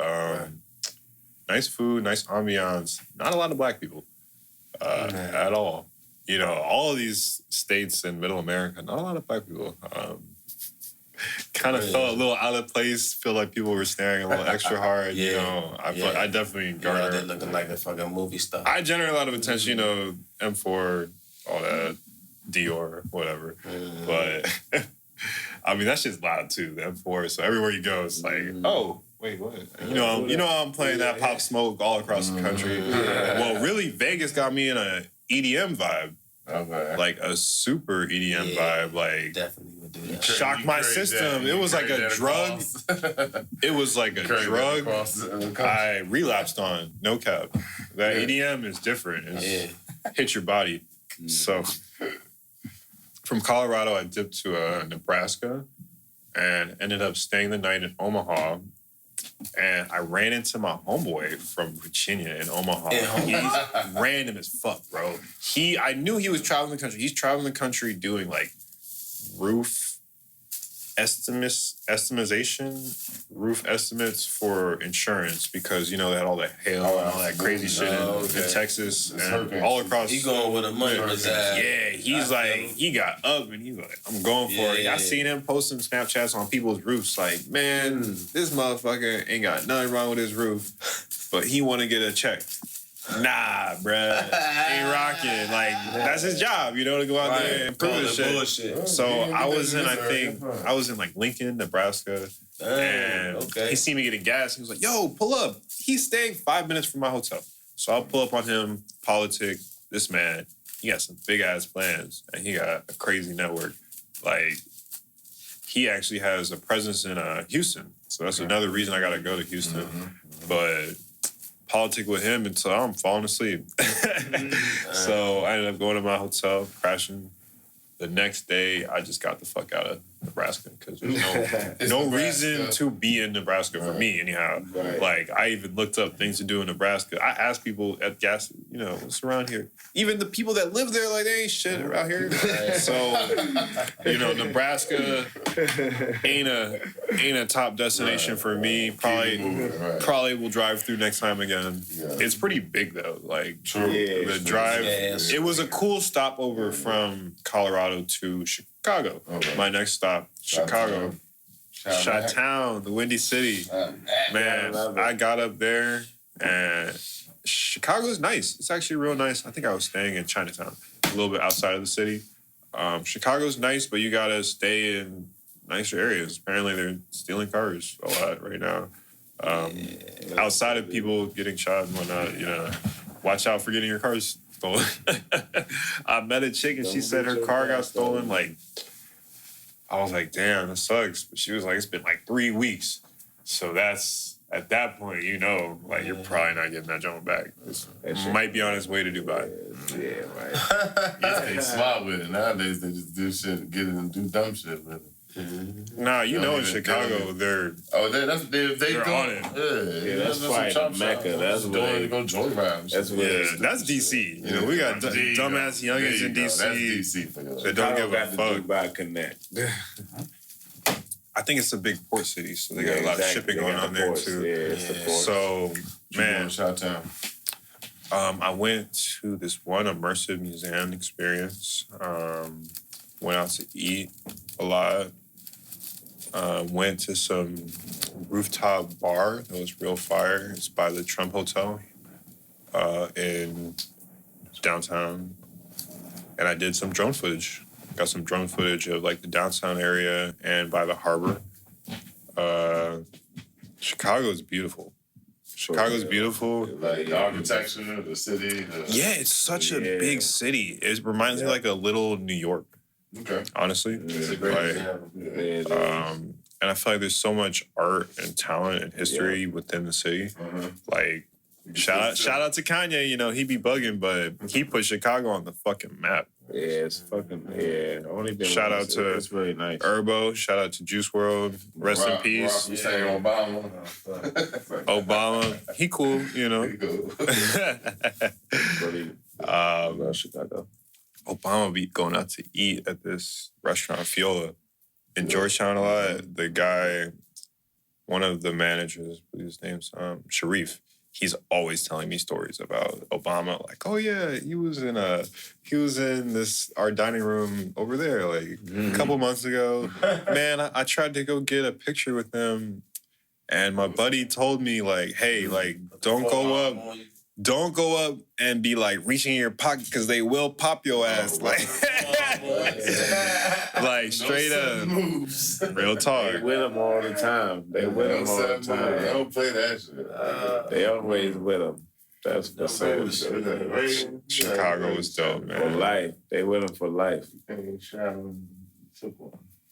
Nice food, nice ambiance. Not a lot of black people at all. You know, all of these states in Middle America, not a lot of black people. Kind of felt a little out of place. Feel like people were staring a little extra hard. You know, I definitely They're garnered. looking like the fucking movie stuff. I generate a lot of attention. You know, M4, all that, Dior, whatever. But I mean, that shit's loud too. The M4. So everywhere you go, it's like, oh, wait, what? You know, I'm playing that Pop Smoke all across the country. Well, really, Vegas got me in a EDM vibe. Okay. Like a super EDM vibe. Like Definitely would do that. shocked my system. It was like a drug. It was like a drug I relapsed on. No cap. That EDM is different. It's hit your body. So from Colorado, I dipped to Nebraska and ended up staying the night in Omaha. And I ran into my homeboy from Virginia in Omaha. He's random as fuck, bro. I knew he was traveling the country. He's traveling the country doing like roof estimates for insurance because, you know, they had all that hail and all that crazy shit in Texas and all across. He going with a money reside. Yeah, he's like, he got up and he's like, I'm going for it. I seen him posting Snapchats on people's roofs like, man, this motherfucker ain't got nothing wrong with his roof, but he want to get a check. Nah, bruh. Ain't rocking. Like, that's his job, you know, to go out there and prove his shit. Bullshit. So I was in like Lincoln, Nebraska. And he seen me getting gas. He was like, yo, pull up. He's staying 5 minutes from my hotel. So I'll pull up on him, politic. This man, he got some big ass plans and he got a crazy network. Like, he actually has a presence in Houston. So that's another reason I got to go to Houston. But politic with him until I'm falling asleep. So I ended up going to my hotel, crashing. The next day, I just got the fuck out of Nebraska because there's no reason to be in Nebraska for me anyhow. Right. Like I even looked up things to do in Nebraska. I asked people at gas, what's around here. Even the people that live there, like they ain't shit around here. So, Nebraska ain't a top destination for me. Probably will drive through next time again. Yeah. It's pretty big though. Like the drive. Yes. It was a cool stopover from Colorado to Chicago. Okay. My next stop, Chicago. Chi-Town, the Windy City. Man, I got up there and Chicago's nice. It's actually real nice. I think I was staying in Chinatown, a little bit outside of the city. Chicago's nice, but you gotta stay in nicer areas. Apparently they're stealing cars a lot right now. Outside of people getting shot and whatnot, watch out for getting your cars stolen. I met a chick and she said her car got stolen. Like, I was like, damn, that sucks. But she was like, it's been like 3 weeks. So that's, at that point, you're probably not getting that jump back. It might be on its way to Dubai. Yeah, right. They smart with it. Nowadays, they just do shit, get it and do dumb shit with it. Nah, in Chicago, they're on it. Yeah, that's probably Mecca. That's where they go joyride. That's DC. We got dumbass youngins in DC. That's DC for you. They don't give a fuck. Dubai Connect. I think it's a big port city, so they got a lot of shipping going on there too. Yeah, it's the port. So, man, Chi-Town. I went to this one immersive museum experience. Went out to eat a lot. Went to some rooftop bar that was real fire. It's by the Trump Hotel in downtown. And I did some drone footage. Got some drone footage of like the downtown area and by the harbor. Chicago is beautiful. Chicago's beautiful. Like the architecture, the city. It's such a big city. It reminds me like a little New York. Okay. Honestly. It's a great example. And I feel like there's so much art and talent and history within the city. Like, shout out to Kanye, he be bugging, but he put Chicago on the fucking map. Yeah, it's fucking, Only thing shout out to it's really nice. Herbo, shout out to Juice WRLD, rest in peace. You saying Obama? Obama, he cool, He cool. Chicago. Obama be going out to eat at this restaurant, Fiola, in Georgetown a lot. The guy, one of the managers, his name's Sharif. He's always telling me stories about Obama. Like, oh yeah, he was in our dining room over there like a couple months ago. Man, I tried to go get a picture with him, and my buddy told me like, hey, like don't go up and be like reaching in your pocket because they will pop your ass. Like straight up. Real talk. They with them all the time. They don't play that shit. They always with them. That's the same. Chicago was dope, man. For life. They with them for life.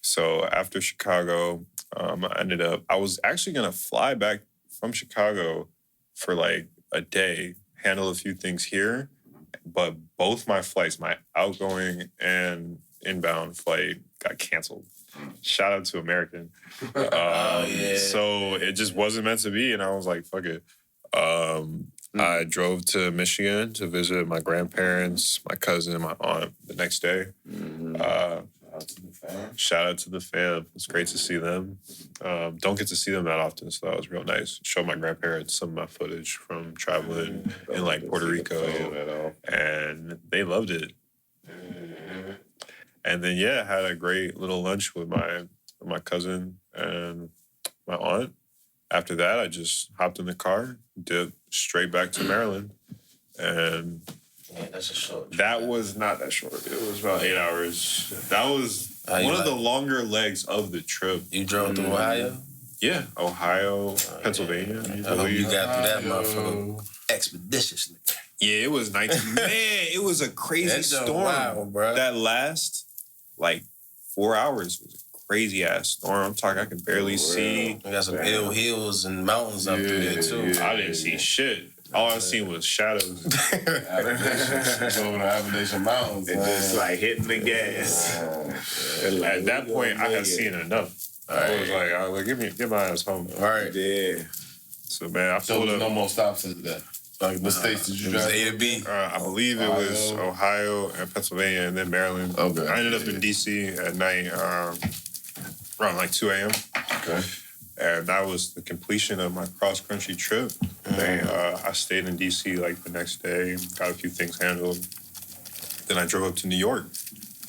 So after Chicago, I was actually going to fly back from Chicago for like a day, handle a few things here, but both my flights, my outgoing and inbound flight, got canceled. Shout out to American. So it just wasn't meant to be, and I was like, fuck it. I drove to Michigan to visit my grandparents, my cousin, my aunt the next day. Shout out to the fam. It's great to see them. Don't get to see them that often, so that was real nice. Show my grandparents some of my footage from traveling in like Puerto Rico, and they loved it. And then had a great little lunch with my cousin and my aunt. After that, I just hopped in the car, dipped straight back to Maryland, and that's a short trip. That was not that short. It was about 8 hours. That was one of the longer legs of the trip. You drove to Ohio? Yeah, Ohio, Pennsylvania. I hope you got through that motherfucker expeditiously. Yeah, it was 19. Man, it was a crazy storm. Wild, bro. That last, 4 hours was a crazy ass storm. I'm talking, I could barely see. We got some ill hills and mountains up through there, too. I didn't see shit. All I seen was shadows. Over the Appalachian Mountains. And just like hitting the gas. At that point, I had seen enough. I was like, get my ass home. All right. Yeah. So, man, I So pulled there's up. no more stops after that. Like, what states did you It was drive? A to B. I believe it was Ohio and Pennsylvania and then Maryland. Okay. I ended up in D.C. at night around like 2 a.m. Okay. And that was the completion of my cross-country trip. I stayed in D.C. like the next day, got a few things handled. Then I drove up to New York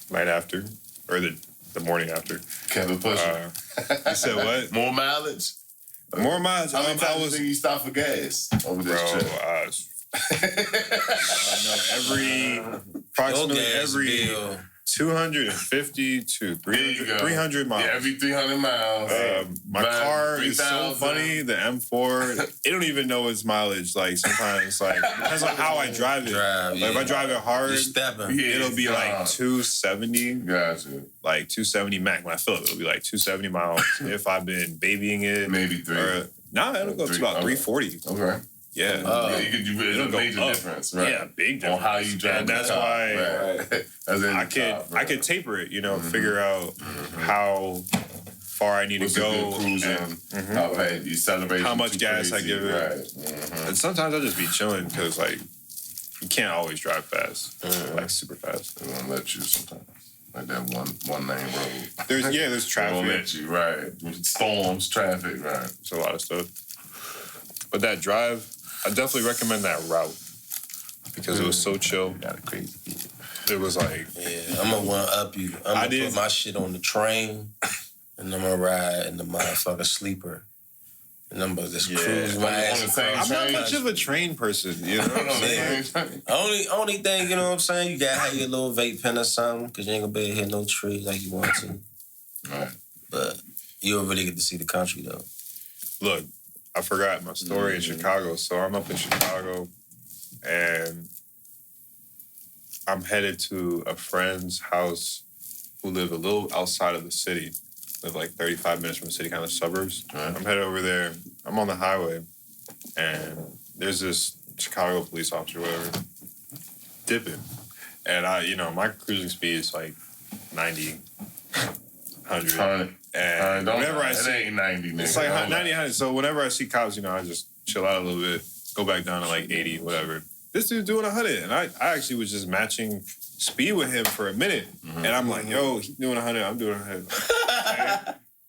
right after, or the morning after. Kevin pushing. You said what? More mileage? More miles. How many times do you stop for gas over this trip? Approximately every 250 to 300 miles. Yeah, every 300 miles. My car is so 3,000. funny. The M4, it don't even know its mileage. Like sometimes, like depends on how I drive it. If I drive it hard, it'll be like 270. Gotcha. Like 270 max. When I fill it, it'll be like 270 miles. If I've been babying it, maybe 3. It'll go to about 340. Okay. Yeah. It's a major difference, right? Yeah, big difference. On how you drive. And that's why I could taper it, figure out how far I need to go. Cruising. You celebrate. How much gas I give it. Right. And sometimes I'll just be chilling because, like, you can't always drive fast, like super fast. They won't let you sometimes. Like that one lane road. There's traffic. They won't let you, right. Storms, traffic, right. It's a lot of stuff. But that drive, I definitely recommend that route because it was so chill. Got a crazy kid. It was like... Yeah, I'm going to one-up you. I'm going to put my shit on the train, and I'm going to ride in the motherfucking sleeper. And I'm going to just cruise my ass. I'm not much of a train person, you know what I'm saying? Only thing, you know what I'm saying? You got to have your little vape pen or something because you ain't going to be able to hit no tree like you want to. Right. But you don't really get to see the country, though. Look, I forgot my story in Chicago. So I'm up in Chicago, and I'm headed to a friend's house who live a little outside of the city. Live like 35 minutes from the city, kind of suburbs. Right. I'm headed over there. I'm on the highway, and there's this Chicago police officer, whatever, dipping. And my cruising speed is like 90, 100. And whenever I see... It ain't 90, nigga. It's like 90, 100. So whenever I see cops, I just chill out a little bit, go back down to like 80, whatever. This dude's doing 100. And I actually was just matching speed with him for a minute. And I'm like, yo, he's doing 100, I'm doing 100.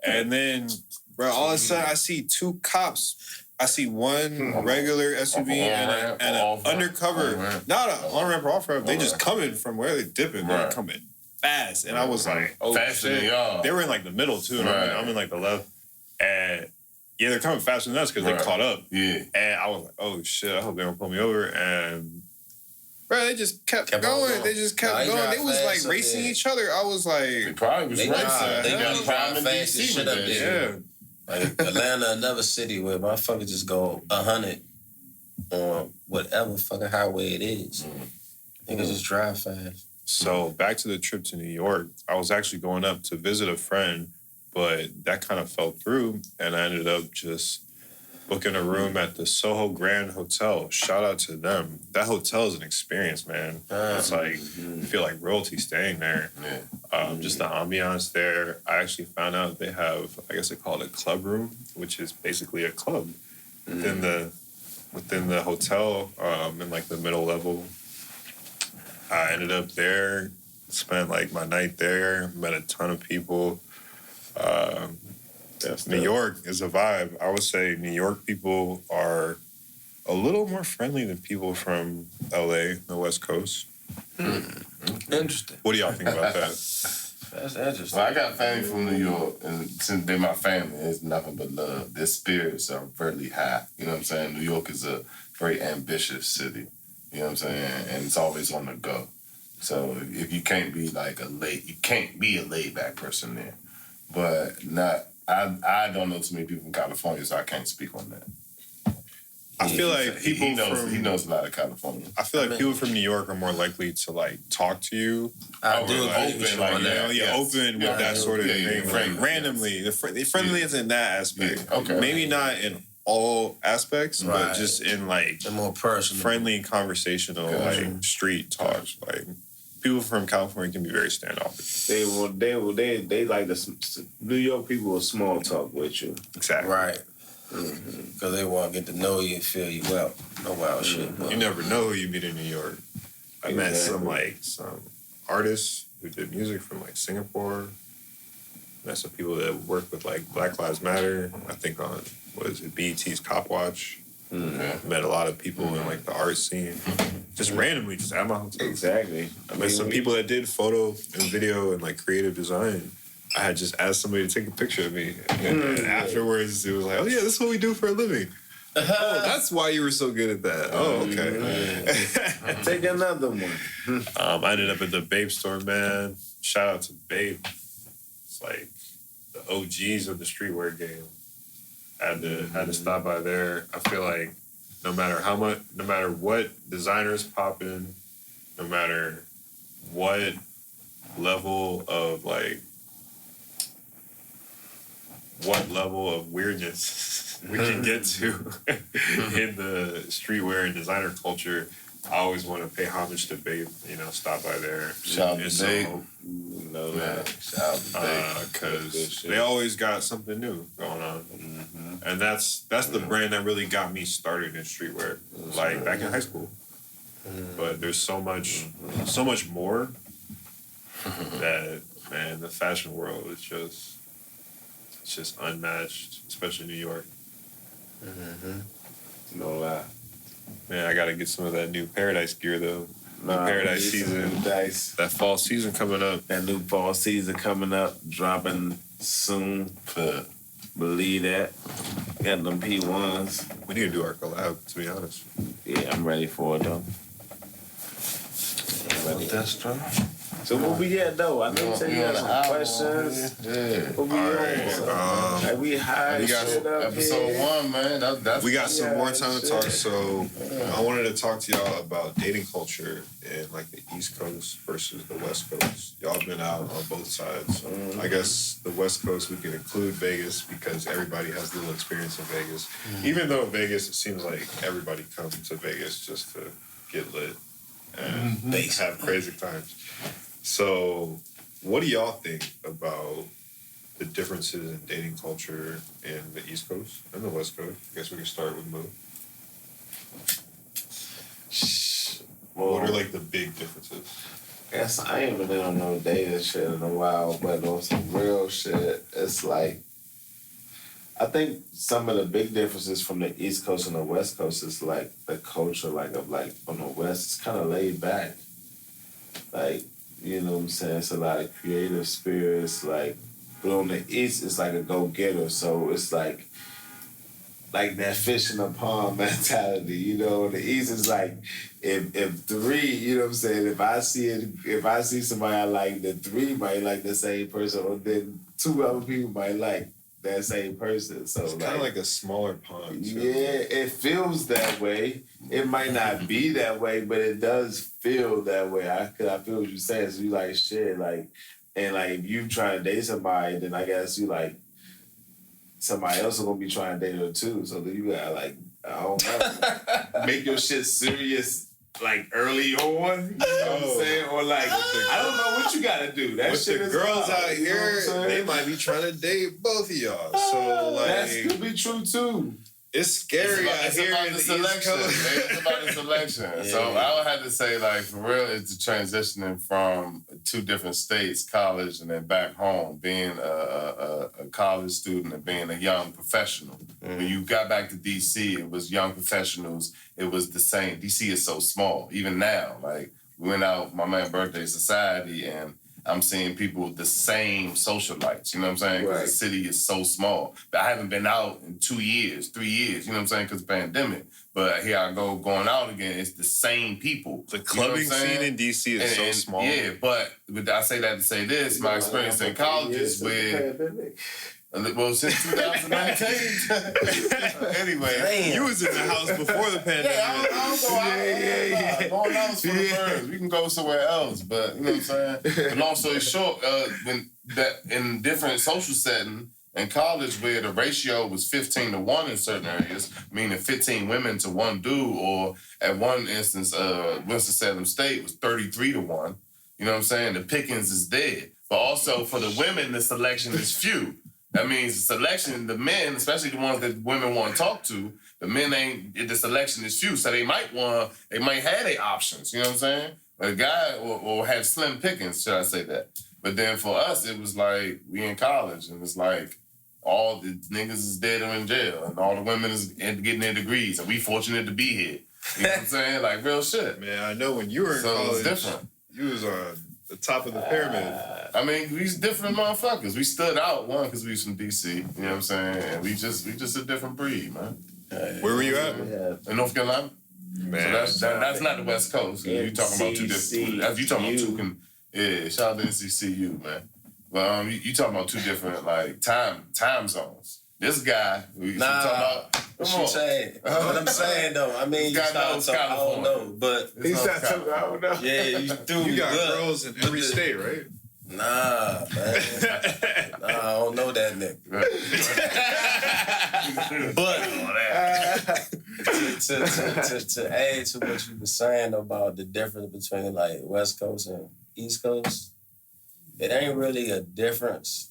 And then, bro, all of a sudden I see 2 cops. I see one regular SUV and an undercover. Not an on-ramp or off-ramp. They just coming from where they're dipping. They're coming fast. And I was like, oh, faster shit. than y'all. They were in like the middle too. And I'm in like the left. And yeah, they're coming faster than us because they caught up. Yeah. And I was like, oh shit, I hope they don't pull me over. And bro, they just kept going. They just kept going. They was like racing each other. I was like, they probably was racing. They got drive fast as shit up there. Yeah. Like Atlanta, another city where motherfuckers just go 100 on whatever fucking highway it is. Niggas just drive fast. So back to the trip to New York, I was actually going up to visit a friend, but that kind of fell through, and I ended up just booking a room at the Soho Grand Hotel. Shout out to them. That hotel is an experience, man. It's like, you feel like royalty staying there. Just the ambiance there. I actually found out they have, I guess they call it a club room, which is basically a club within the hotel, in like the middle level. I ended up there, spent like my night there, met a ton of people. New York is a vibe. I would say New York people are a little more friendly than people from LA, the West Coast. Interesting. What do y'all think about that? That's interesting. Well, I got family from New York, and since they're my family, it's nothing but love. Their spirits are really high. You know what I'm saying? New York is a very ambitious city. You know what I'm saying? And it's always on the go. So if you can't be like you can't be a laid back person there. But I don't know too many people from California, so I can't speak on that. I feel like he knows a lot of California. I feel like people from New York are more likely to like talk to you. Open with that sort of thing. Like randomly, the friendly is in that aspect. Yeah, okay. Maybe not in all aspects, but just in like the more personal, friendly and conversational like street talk. Like people from California can be very standoffish. They like the New York people will small talk with you. Exactly. Right. Because they want to get to know you and feel you out. No wild shit. You never know who you meet in New York. I met some artists who did music from like Singapore. Met some people that work with like Black Lives Matter. I think on BET's Cop Watch. Met a lot of people in like the art scene. Just randomly, just at my hotel. Exactly. I met some people that did photo and video and like creative design. I had just asked somebody to take a picture of me. And afterwards, it was like, oh yeah, this is what we do for a living. Oh, that's why you were so good at that. Oh, okay. Take another one. I ended up at the Babe store, man. Shout out to Babe. It's like the OGs of the streetwear game. Had to stop by there. I feel like no matter what designers pop in, no matter what level of weirdness we can get to in the streetwear and designer culture, I always want to pay homage to Babe. Stop by there. Shout out to Babe. Shout out to Babe. Because they always got something new going on. And that's the brand that really got me started in streetwear, like back in high school. But there's so much more that, man, the fashion world is just unmatched, especially New York. No lie. Man, I gotta get some of that new Paradise gear though. Paradise season. That fall season coming up. That new fall season coming up, dropping soon. Believe that. Got them P1s. We need to do our collab, to be honest. Yeah, I'm ready for it though. Destro. So where we at though? I think you had some questions. What we on? Like we high. We got episode 1, man. We got some more time to talk. So I wanted to talk to y'all about dating culture in like the East Coast versus the West Coast. Y'all been out on both sides. I guess the West Coast we can include Vegas because everybody has a little experience in Vegas. Even though Vegas, it seems like everybody comes to Vegas just to get lit and have crazy times. So, what do y'all think about the differences in dating culture in the East Coast and the West Coast? I guess we can start with Mo. What are like the big differences? Guess I ain't been on no dating shit in a while, but on some real shit, it's like I think some of the big differences from the East Coast and the West Coast is like the culture, of on the West, it's kind of laid back. Like, you know what I'm saying? It's a lot of creative spirits, but on the East, it's like a go-getter. So it's like that fish in a pond mentality, you know? On the East, it's like, if 3, you know what I'm saying? If I see somebody I like, the 3 might like the same person, or then 2 other people might like that same person. So it's kind of like a smaller pond. Too. Yeah, it feels that way. It might not be that way, but it does feel that way. I feel what you're saying. So you like shit, and if you try to date somebody, then I guess you like somebody else is gonna be trying to date her too. So then you gotta I don't know, make your shit serious. Early on, you know what I'm saying? Or I don't know what you gotta do. That with shit the is girls wild, out here, they might be trying to date both of y'all. So that could be true too. It's scary out here in the East Coast. It's about the selection. Yeah. So I would have to say, for real, it's the transitioning from 2 different states, college, and then back home, being a college student and being a young professional. When you got back to DC, it was young professionals. It was the same. DC is so small. Even now, we went out, my man's birthday society, and I'm seeing people with the same socialites, you know what I'm saying? Because the city is so small. But I haven't been out in 2 years, 3 years, you know what I'm saying? Because of the pandemic. But here I go going out again. It's the same people. The clubbing scene in DC is so small. Yeah, but I say that to say this. My experience in colleges well, since 2019. Anyway, you was in the house before the pandemic. Yeah, I don't go out. Going out for the birds. We can go somewhere else, but you know what I'm saying? But long story short, in different social setting, In college, where the ratio was 15-1 in certain areas, meaning 15 women to one dude, or at one instance, Winston-Salem State was 33-1. You know what I'm saying? The pickings is dead. But also for the women, the selection is few. That means the selection, the men, especially the ones that women want to talk to, the men the selection is few. So they might have their options, you know what I'm saying? A guy or have slim pickings, should I say that? But then for us, it was like, we in college, and it's like, all the niggas is dead or in jail, and all the women is getting their degrees, and we fortunate to be here. You know what I'm saying? Like, real shit. Man, I know when you were in college, it's different. You was on the top of the pyramid. I mean, we different motherfuckers. We stood out, one, because we was from DC, you know what I'm saying? And we just a different breed, man. Where were you at? In North Carolina? Man. So that's not the West Coast. You talking about two different... You talking about two... Yeah, shout out to NCCU, man. But you talking about two different, like, time zones. This guy... What you saying? What I'm saying, though, I mean, you start to, I don't know, but... He's not talking, I don't know. Yeah, you do. You got girls in every state, right? Nah, man. I don't know that nigga. But to add to what you were saying about the difference between like West Coast and East Coast, it ain't really a difference,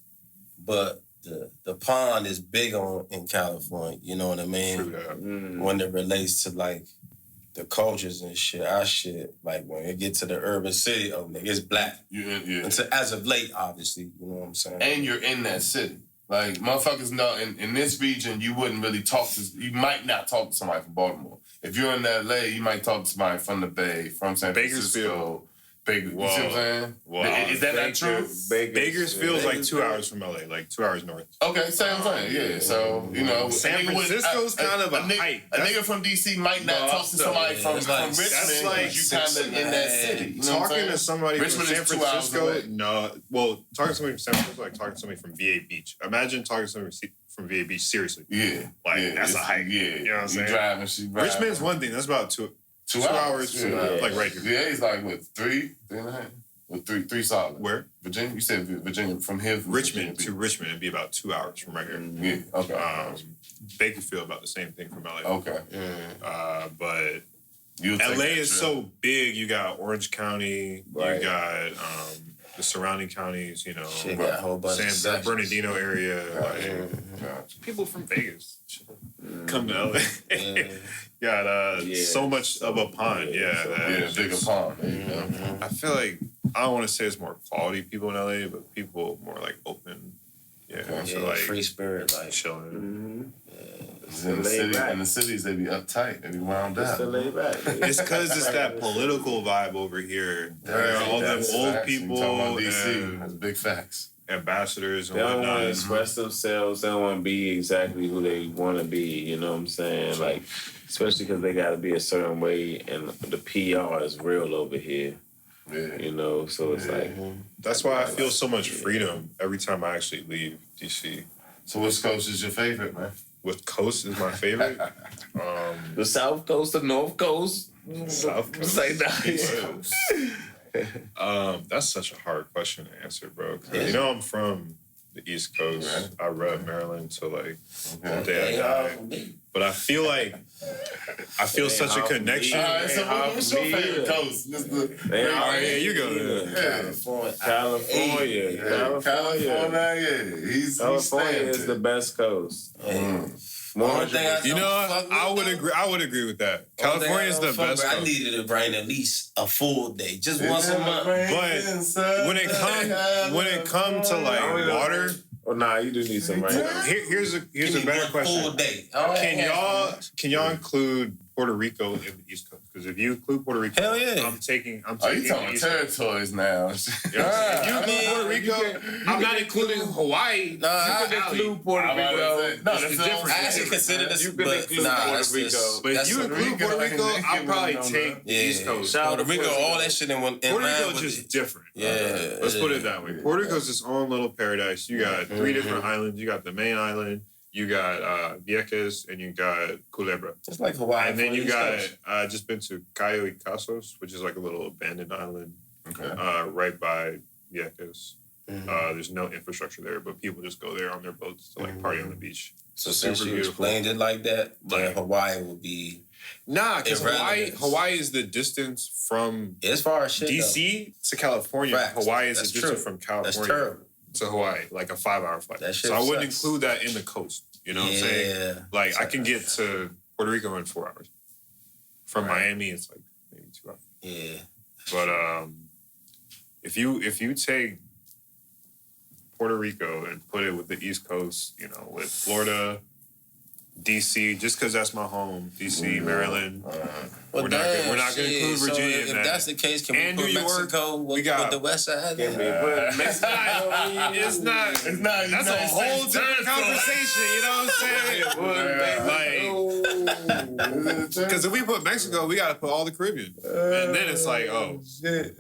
but the pond is big in California, you know what I mean? True that. When it relates to like the cultures and shit, our shit, like when it get to the urban city, oh nigga, it's black. Yeah. As of late, obviously, you know what I'm saying? And you're in that city. Like, motherfuckers know, in this region, you wouldn't really you might not talk to somebody from Baltimore. If you're in LA, you might talk to somebody from the Bay, from San Francisco. You see what I'm saying? Wow. Is that not true? Bakersfield's like 2 hours from LA, like 2 hours north. Okay, same thing, yeah. So, you know... San Francisco's kind of a hike. A nigga from D.C. might not talk to somebody from Richmond, that's like you kind of in that city. You know talking to somebody Richmond from San Francisco, no. Well, talking to somebody from San Francisco, like talking to somebody from VA Beach. Imagine talking to somebody from VA Beach, seriously. Yeah. Like, that's a hike. Yeah. You know what I'm saying? She driving. Richmond's one thing. That's about two hours from, like, right here. VA is like, what, 3.5? With three solid. Where? Virginia? You said Virginia, from here? Richmond to Richmond, it'd be about 2 hours from right here. Yeah, okay. Bakersfield, about the same thing from LA. Okay. But LA is so big. You got Orange County, you got the surrounding counties, you know, got a whole bunch San Bernardino area. People from Vegas come to LA. Got so much of a pond, bigger pond. I feel like, I don't want to say it's more quality people in LA, but people more like open. So like free spirit, like chilling. In the cities, they be uptight, they be wound down. It's because it's that political vibe over here. There are all them old people. Talking about DC, that's big facts. Ambassadors and whatnot. They don't want to express themselves. They don't want to be exactly who they want to be. You know what I'm saying? Like, especially because they got to be a certain way, and the PR is real over here. Yeah. You know, so it's like... That's why I feel so much freedom every time I actually leave DC. So which coast is your favorite, man? What coast is my favorite? The South Coast, the North Coast. South Coast. Say that. That's such a hard question to answer, bro. You know, I'm from the East Coast. Right. I rep Maryland, so like one day I die. But I feel such a connection. So what's your favorite coast? You go there. California. California is the best coast. I would agree with that. California is the best coast. I needed to rain at least a full day, just once a month. But when it comes to like water. Oh nah, you do need some rain. Here's a better question. Full day. Can y'all include Puerto Rico in the East Coast? Because if you include Puerto Rico, hell yeah. I'm taking you talking territories now. If you include Puerto Rico, I'm not including Hawaii. Nah, you can include Puerto Rico. No, that's I different. actually consider this. You can include Puerto Rico. But if you include Puerto Rico, I'll probably take the East Coast. Puerto Rico, all that shit in one. Puerto Rico is just different. Yeah. Let's put it that way. Puerto Rico's its own little paradise. You got 3 different islands. You got the main island. You got Vieques, and you got Culebra. Just like Hawaii. And then you got, I just been to Cayo y Casos, which is like a little abandoned island right by Vieques. There's no infrastructure there, but people just go there on their boats to like party on the beach. So since you explained it like that, then Hawaii would be... Nah, because Hawaii is the distance from as far as shit, DC to California. Facts. Hawaii is That's the distance true. from California That's terrible. to Hawaii, like a 5-hour flight. That shit so I wouldn't sucks. include that in the coast. You know what I'm saying? Like I can get to Puerto Rico in 4 hours. From Miami, it's like maybe 2 hours. Yeah. But if you take Puerto Rico and put it with the East Coast, you know, with Florida, DC, just because that's my home, DC, Maryland. We're not going to include Virginia. So if that's the case, can and we put New York, Mexico with the West side? Can we put Mexico? It's not. That's a whole different conversation. You know what I'm saying? Because if we put Mexico, we got to put all the Caribbean, and then it's like, oh shit.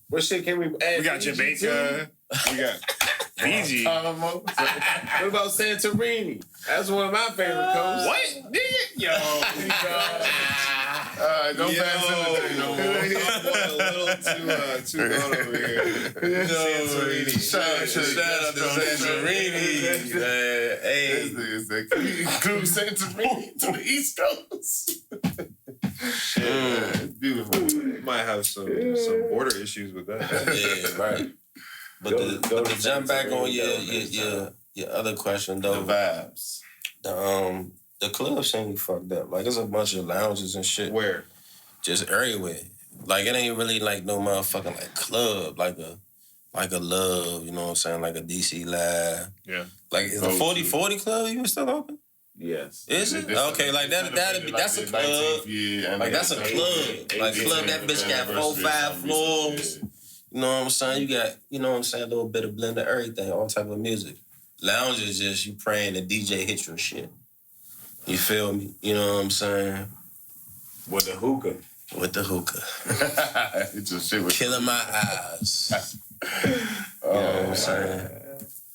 What shit can we add? We got Jamaica. We got Fiji. What about Santorini? That's one of my favorite coasts. What? Nigga? Yo. Don't pass it no more. A little too gone over here. Santorini. Shout out to Santorini. Hey. Include Santorini to the East Coast. Beautiful. Might have some border issues with that. Yeah, right. But to jump back on your other question though, the vibes. The club scene fucked up. Like there's a bunch of lounges and shit. Where? Just everywhere. Like it ain't really like no motherfucking like club, like a Love, you know what I'm saying, like a DC Live. Yeah. Like is the 4040 club even still open? Yes. Is it? Okay, like that's a club. Like that's a club. Like club that bitch got 4-5 floors. You know what I'm saying? You got, you know what I'm saying, a little bit of blend of everything, all type of music. Lounge is just you praying the DJ hits your shit. You feel me? You know what I'm saying? With the hookah. It's just shit with killing my eyes. You know what I'm saying?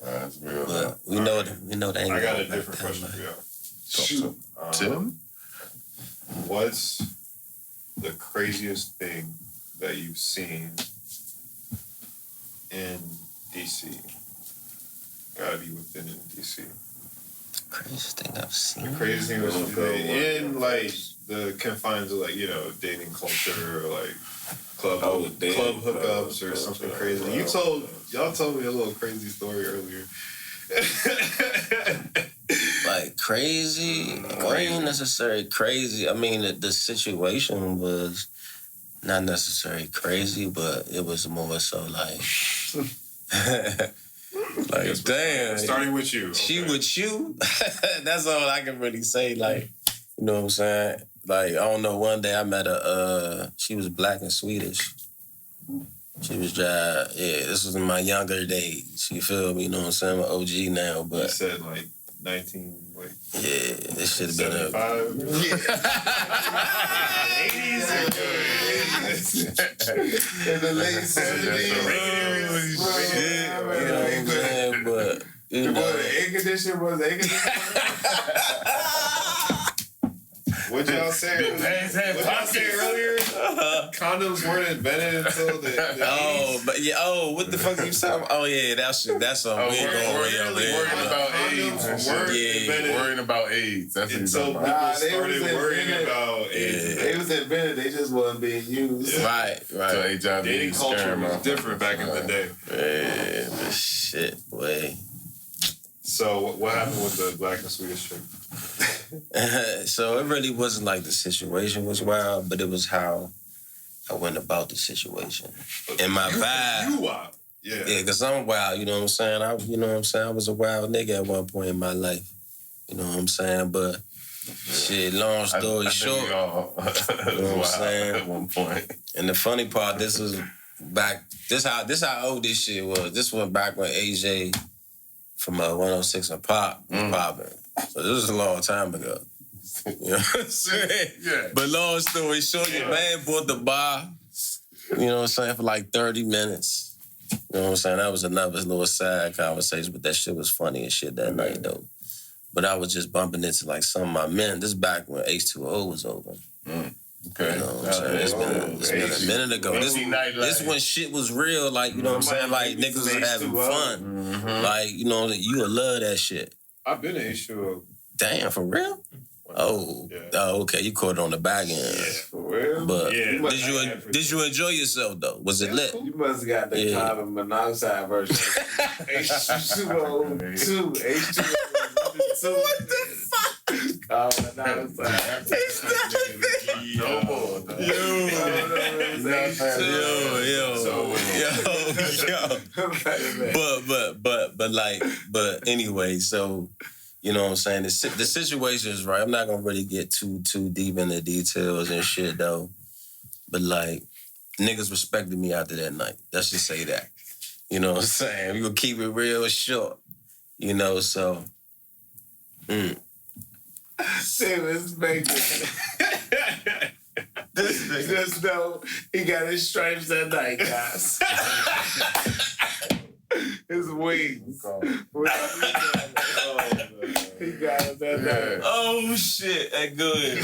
That's real. But we know that ain't. I got a different question for you. Shoot. Tim? What's the craziest thing that you've seen in DC? Gotta be within DC. Craziest thing I've seen. The craziest thing was in like the confines of like, you know, dating culture or like club hookups or something crazy. Y'all told me a little crazy story earlier. Like crazy? It ain't necessarily crazy. I mean, the situation was not necessarily crazy, but it was more so like, like damn. Starting with you. She with you? That's all I can really say. Like, you know what I'm saying? Like, I don't know, one day I met she was black and Swedish. She was this was in my younger days. You feel me? You know what I'm saying? I'm an OG now, but... You said like 19, like... Yeah, this should have been 75. Yeah. 80s are good. In the late 70s. You know what I'm saying? But, you know... The air conditioner was air conditioner. What y'all say? What y'all say earlier? Condoms weren't invented until the what the fuck you saying? Oh yeah, that's something. We ain't going way over there. Worrying about AIDS and shit. Worrying about AIDS. That's what so people started worrying about AIDS. They was invented. They just wasn't being used. Yeah. Right. So HIV dating culture was different back in the day. Yeah, but shit, boy. So what happened with the black and Swedish chick? So it really wasn't like the situation was wild, but it was how I went about the situation. And my vibe. You wild. Yeah. Yeah, because I'm wild, you know what I'm saying? I was a wild nigga at one point in my life. You know what I'm saying? But shit, long story short. You know what I'm saying? At one point. And the funny part, this was back, this how old this shit was. This was back when AJ from 106 and Pop was popping. So this was a long time ago. You know what I'm saying? Yeah. But long story short, your man bought the bar, you know what I'm saying, for like 30 minutes. You know what I'm saying? That was another little side conversation, but that shit was funny as shit that night, though. But I was just bumping into like some of my men. This is back when H2O was open. Okay. You know what I'm saying? It's been a minute ago. This when shit was real, like, you know what I'm saying? Like, niggas was having fun. Mm-hmm. Like, you know, you would love that shit. I've been to H2O. Damn, for real? Oh, okay. You caught it on the back end. Yeah, for real. But did you enjoy yourself though? Was it lit? You must have got the carbon monoxide version. H2O 2. H2O 2. What the fuck? Carbon monoxide. No more. But anyway, so you know what I'm saying? The situation is right. I'm not gonna really get too deep into details and shit though. But like, niggas respected me after that night. Let's just say that. You know what I'm saying? We gonna keep it real short. You know, so. Say respect. Just know he got his stripes that night, guys. His wings. He got it that night. Oh shit, that good.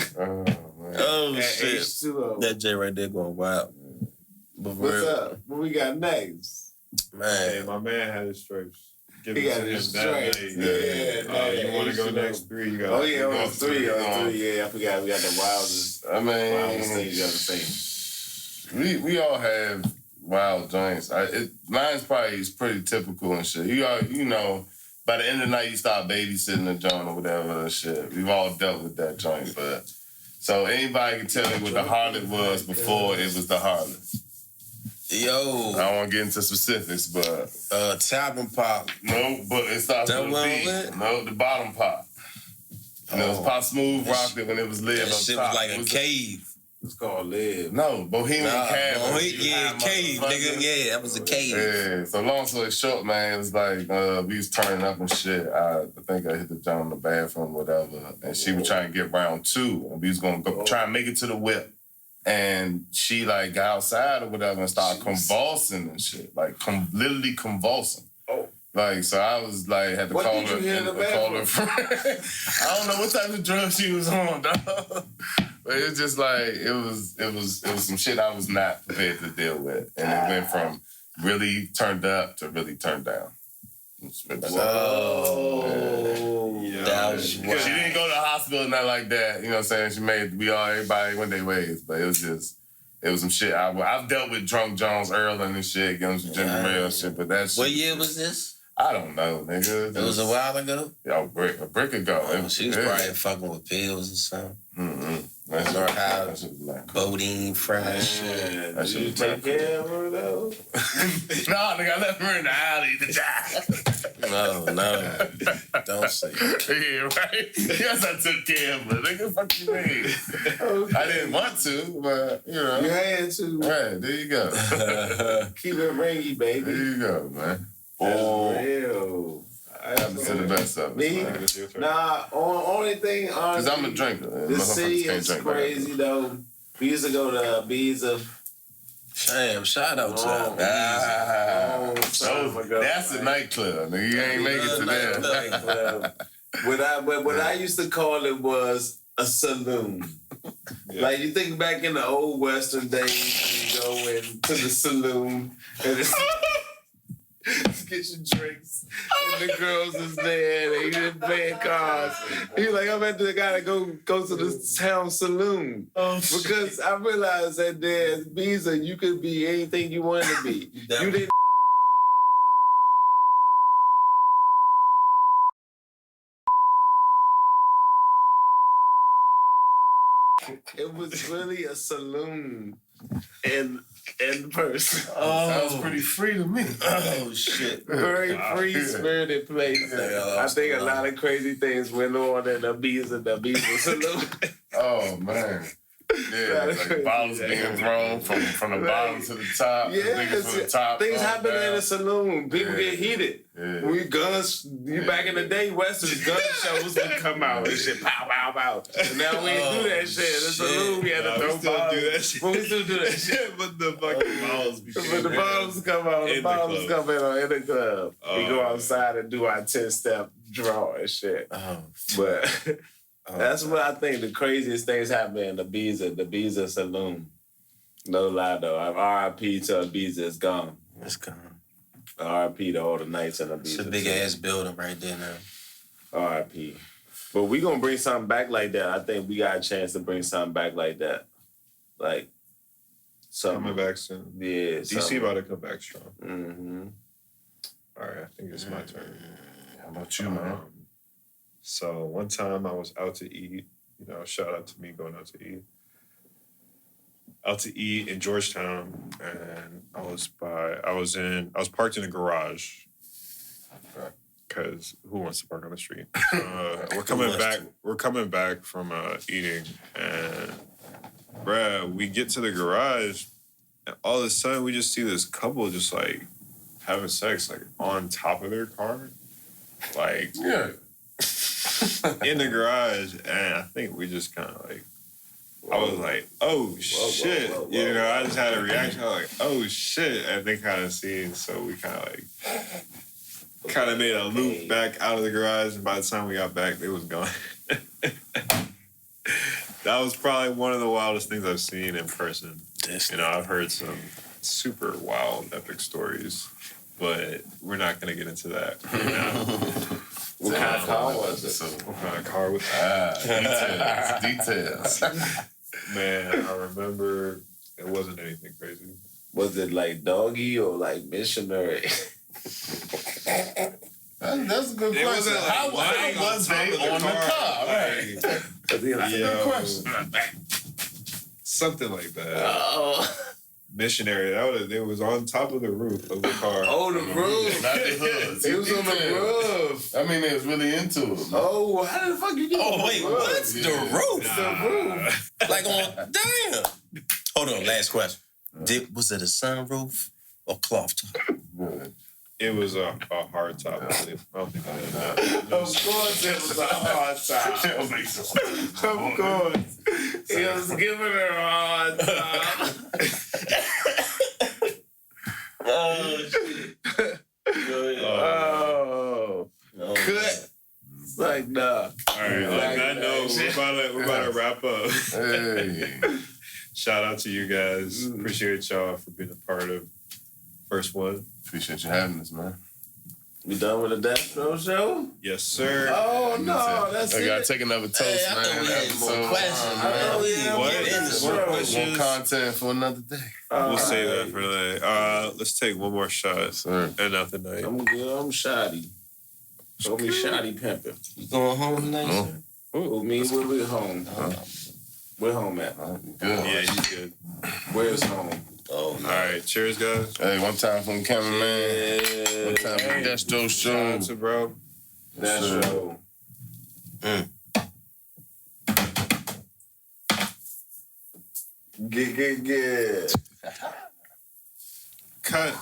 Oh shit. H2O. That J right there going wild. What's up? What we got next? Man. Hey, my man had his stripes. He got his stripes. Yeah. You want to go next 3? You got. Oh yeah, on 3. Yeah, I forgot. We got the wildest. Wildest things you ever seen. We all have wild joints. Mine's probably is pretty typical and shit. You know, by the end of the night you start babysitting the joint or whatever and shit. We've all dealt with that joint, but so anybody can tell me what the harlot was before it was the harlot. Yo. I don't want to get into specifics, but top and pop. No, but it starts with a B. No, the bottom pop. And it was Pop Smooth rocked it when it was live up shit top. was like a cave. It's called Live. No, Bohemian Cavern. Cave, nigga. Yeah, that was a cave. Yeah, so long story short, man, it was like we was turning up and shit. I think I hit the joint in the bathroom, whatever, and she was trying to get round 2, and we was gonna go try and make it to the whip. And she like got outside or whatever and started convulsing and shit, like literally convulsing. Oh. Like, so I was like, had to call her friend. I don't know what type of drug she was on, dog. But it was just like, it was some shit I was not prepared to deal with. And it went from really turned up to really turned down. Whoa. That was she didn't go to the hospital or nothing like that. You know what I'm saying? Everybody went their ways. But it was some shit. I've dealt with drunk Jones Earlin and shit, getting some ginger ale and shit, but that shit. What year was this? I don't know, nigga. It was a while ago? Yeah, a brick ago. She was probably fucking with pills or something. Mm-hmm. That's our house. Codeine, fresh. Did you take care of her, though? No, nigga, I left her in the alley to die. No. Don't say that. Yeah, right? Yes, I took care of her. Nigga, fuck you mean? Okay. I didn't want to, but, you know. You had to. Right, there you go. Keep it ringy, baby. There you go, man. Real. I'm to the best of it. Me? Nah, only thing, honestly. Because I'm a drinker. The city is crazy, though. We used to go to Ibiza. Damn, shout out to that. That's a nightclub. Nigga. You ain't make it to that. What I used to call it was a saloon. Yeah. Like, you think back in the old Western days, you go into the saloon and get your drinks, and the girls is there, they just playing cards. He's like, gotta go to the town saloon. Because I realized that there's Ibiza, you could be anything you wanted to be. You didn't. It was really a saloon in person. Sounds pretty free to me. Oh shit! Very free-spirited place. I think a lot of crazy things went on in the Ibiza saloon. Oh man. Yeah, like bottles being thrown from the bottom to the top. Yeah, from the top things happen in a saloon. People get heated. Yeah. Back in the day, Western gun shows would come out and shit, pow, pow, pow. And now we ain't do that shit. In the saloon, we had to throw bottles. Do that shit. But we still do that shit. But the fucking bottles be But the bottles come out. The bottles come in the club. We go outside and do our 10-step draw and shit. But That's what I think the craziest things happen in the Ibiza saloon. No lie though. RIP to Ibiza, it's gone. It's gone. RIP to all the nights in Ibiza. It's a big ass building right there now. RIP. But we gonna bring something back like that. I think we got a chance to bring something back like that. Like something. Coming back soon. Yeah. DC about to come back strong. Mm-hmm. All right, I think it's my turn. How about you, man? So one time I was out to eat. Shout out to me going out to eat. Out to eat in Georgetown, and I was parked in a garage. Because who wants to park on the street? We're coming back from eating, and bruh, we get to the garage, and all of a sudden we just see this couple just like having sex like on top of their car, like in the garage, and I think we just kind of like. I was like, oh, shit. Whoa. I just had a reaction. I was like, oh, shit. And they kind of seen, so we kind of made a loop back out of the garage. And by the time we got back, they was gone. That was probably one of the wildest things I've seen in person. I've heard some super wild, epic stories, but we're not going to get into that right now. What kind of car was it? What kind of car was it? Details. Man, I remember it wasn't anything crazy. Was it like doggy or like missionary? That's a good question. Like How was they on the car? Right. That's a good question. Something like that. Missionary. It was on top of the roof of the car. Oh, the roof. Not the hood. It was on the roof. I mean, they was really into it. Oh, how the fuck you get Oh, wait, what? The roof? The roof. Like on, damn. Hold on, last question. Was it a sunroof or cloth top? It was a hard top. I don't think I did that. Of course it was a hard top. Of course. He was giving her a hard top. Oh, shit. Oh. Cut. Like, nah. All right, on that note, we're about to wrap up. Hey. Shout out to you guys. Appreciate y'all for being a part of first one. Appreciate you having us, man. We done with the Destro show? Yes, sir. Oh, no, that's it. I gotta take another toast, Hey, I man. thought we had more questions, man. More content for another day. We'll save that for today. Let's take one more shot. Sir. And out the night. I'm good. I'm shoddy. Show me shoddy pimping. You going home tonight, sir? Who, me? We're home. We're home at. Good. Yeah, he's good. Where's home? Oh, no. All right, cheers, guys. Hey, one time from the cameraman. One time from the Destro Shout show. out to bro. Destro. Get. Cut.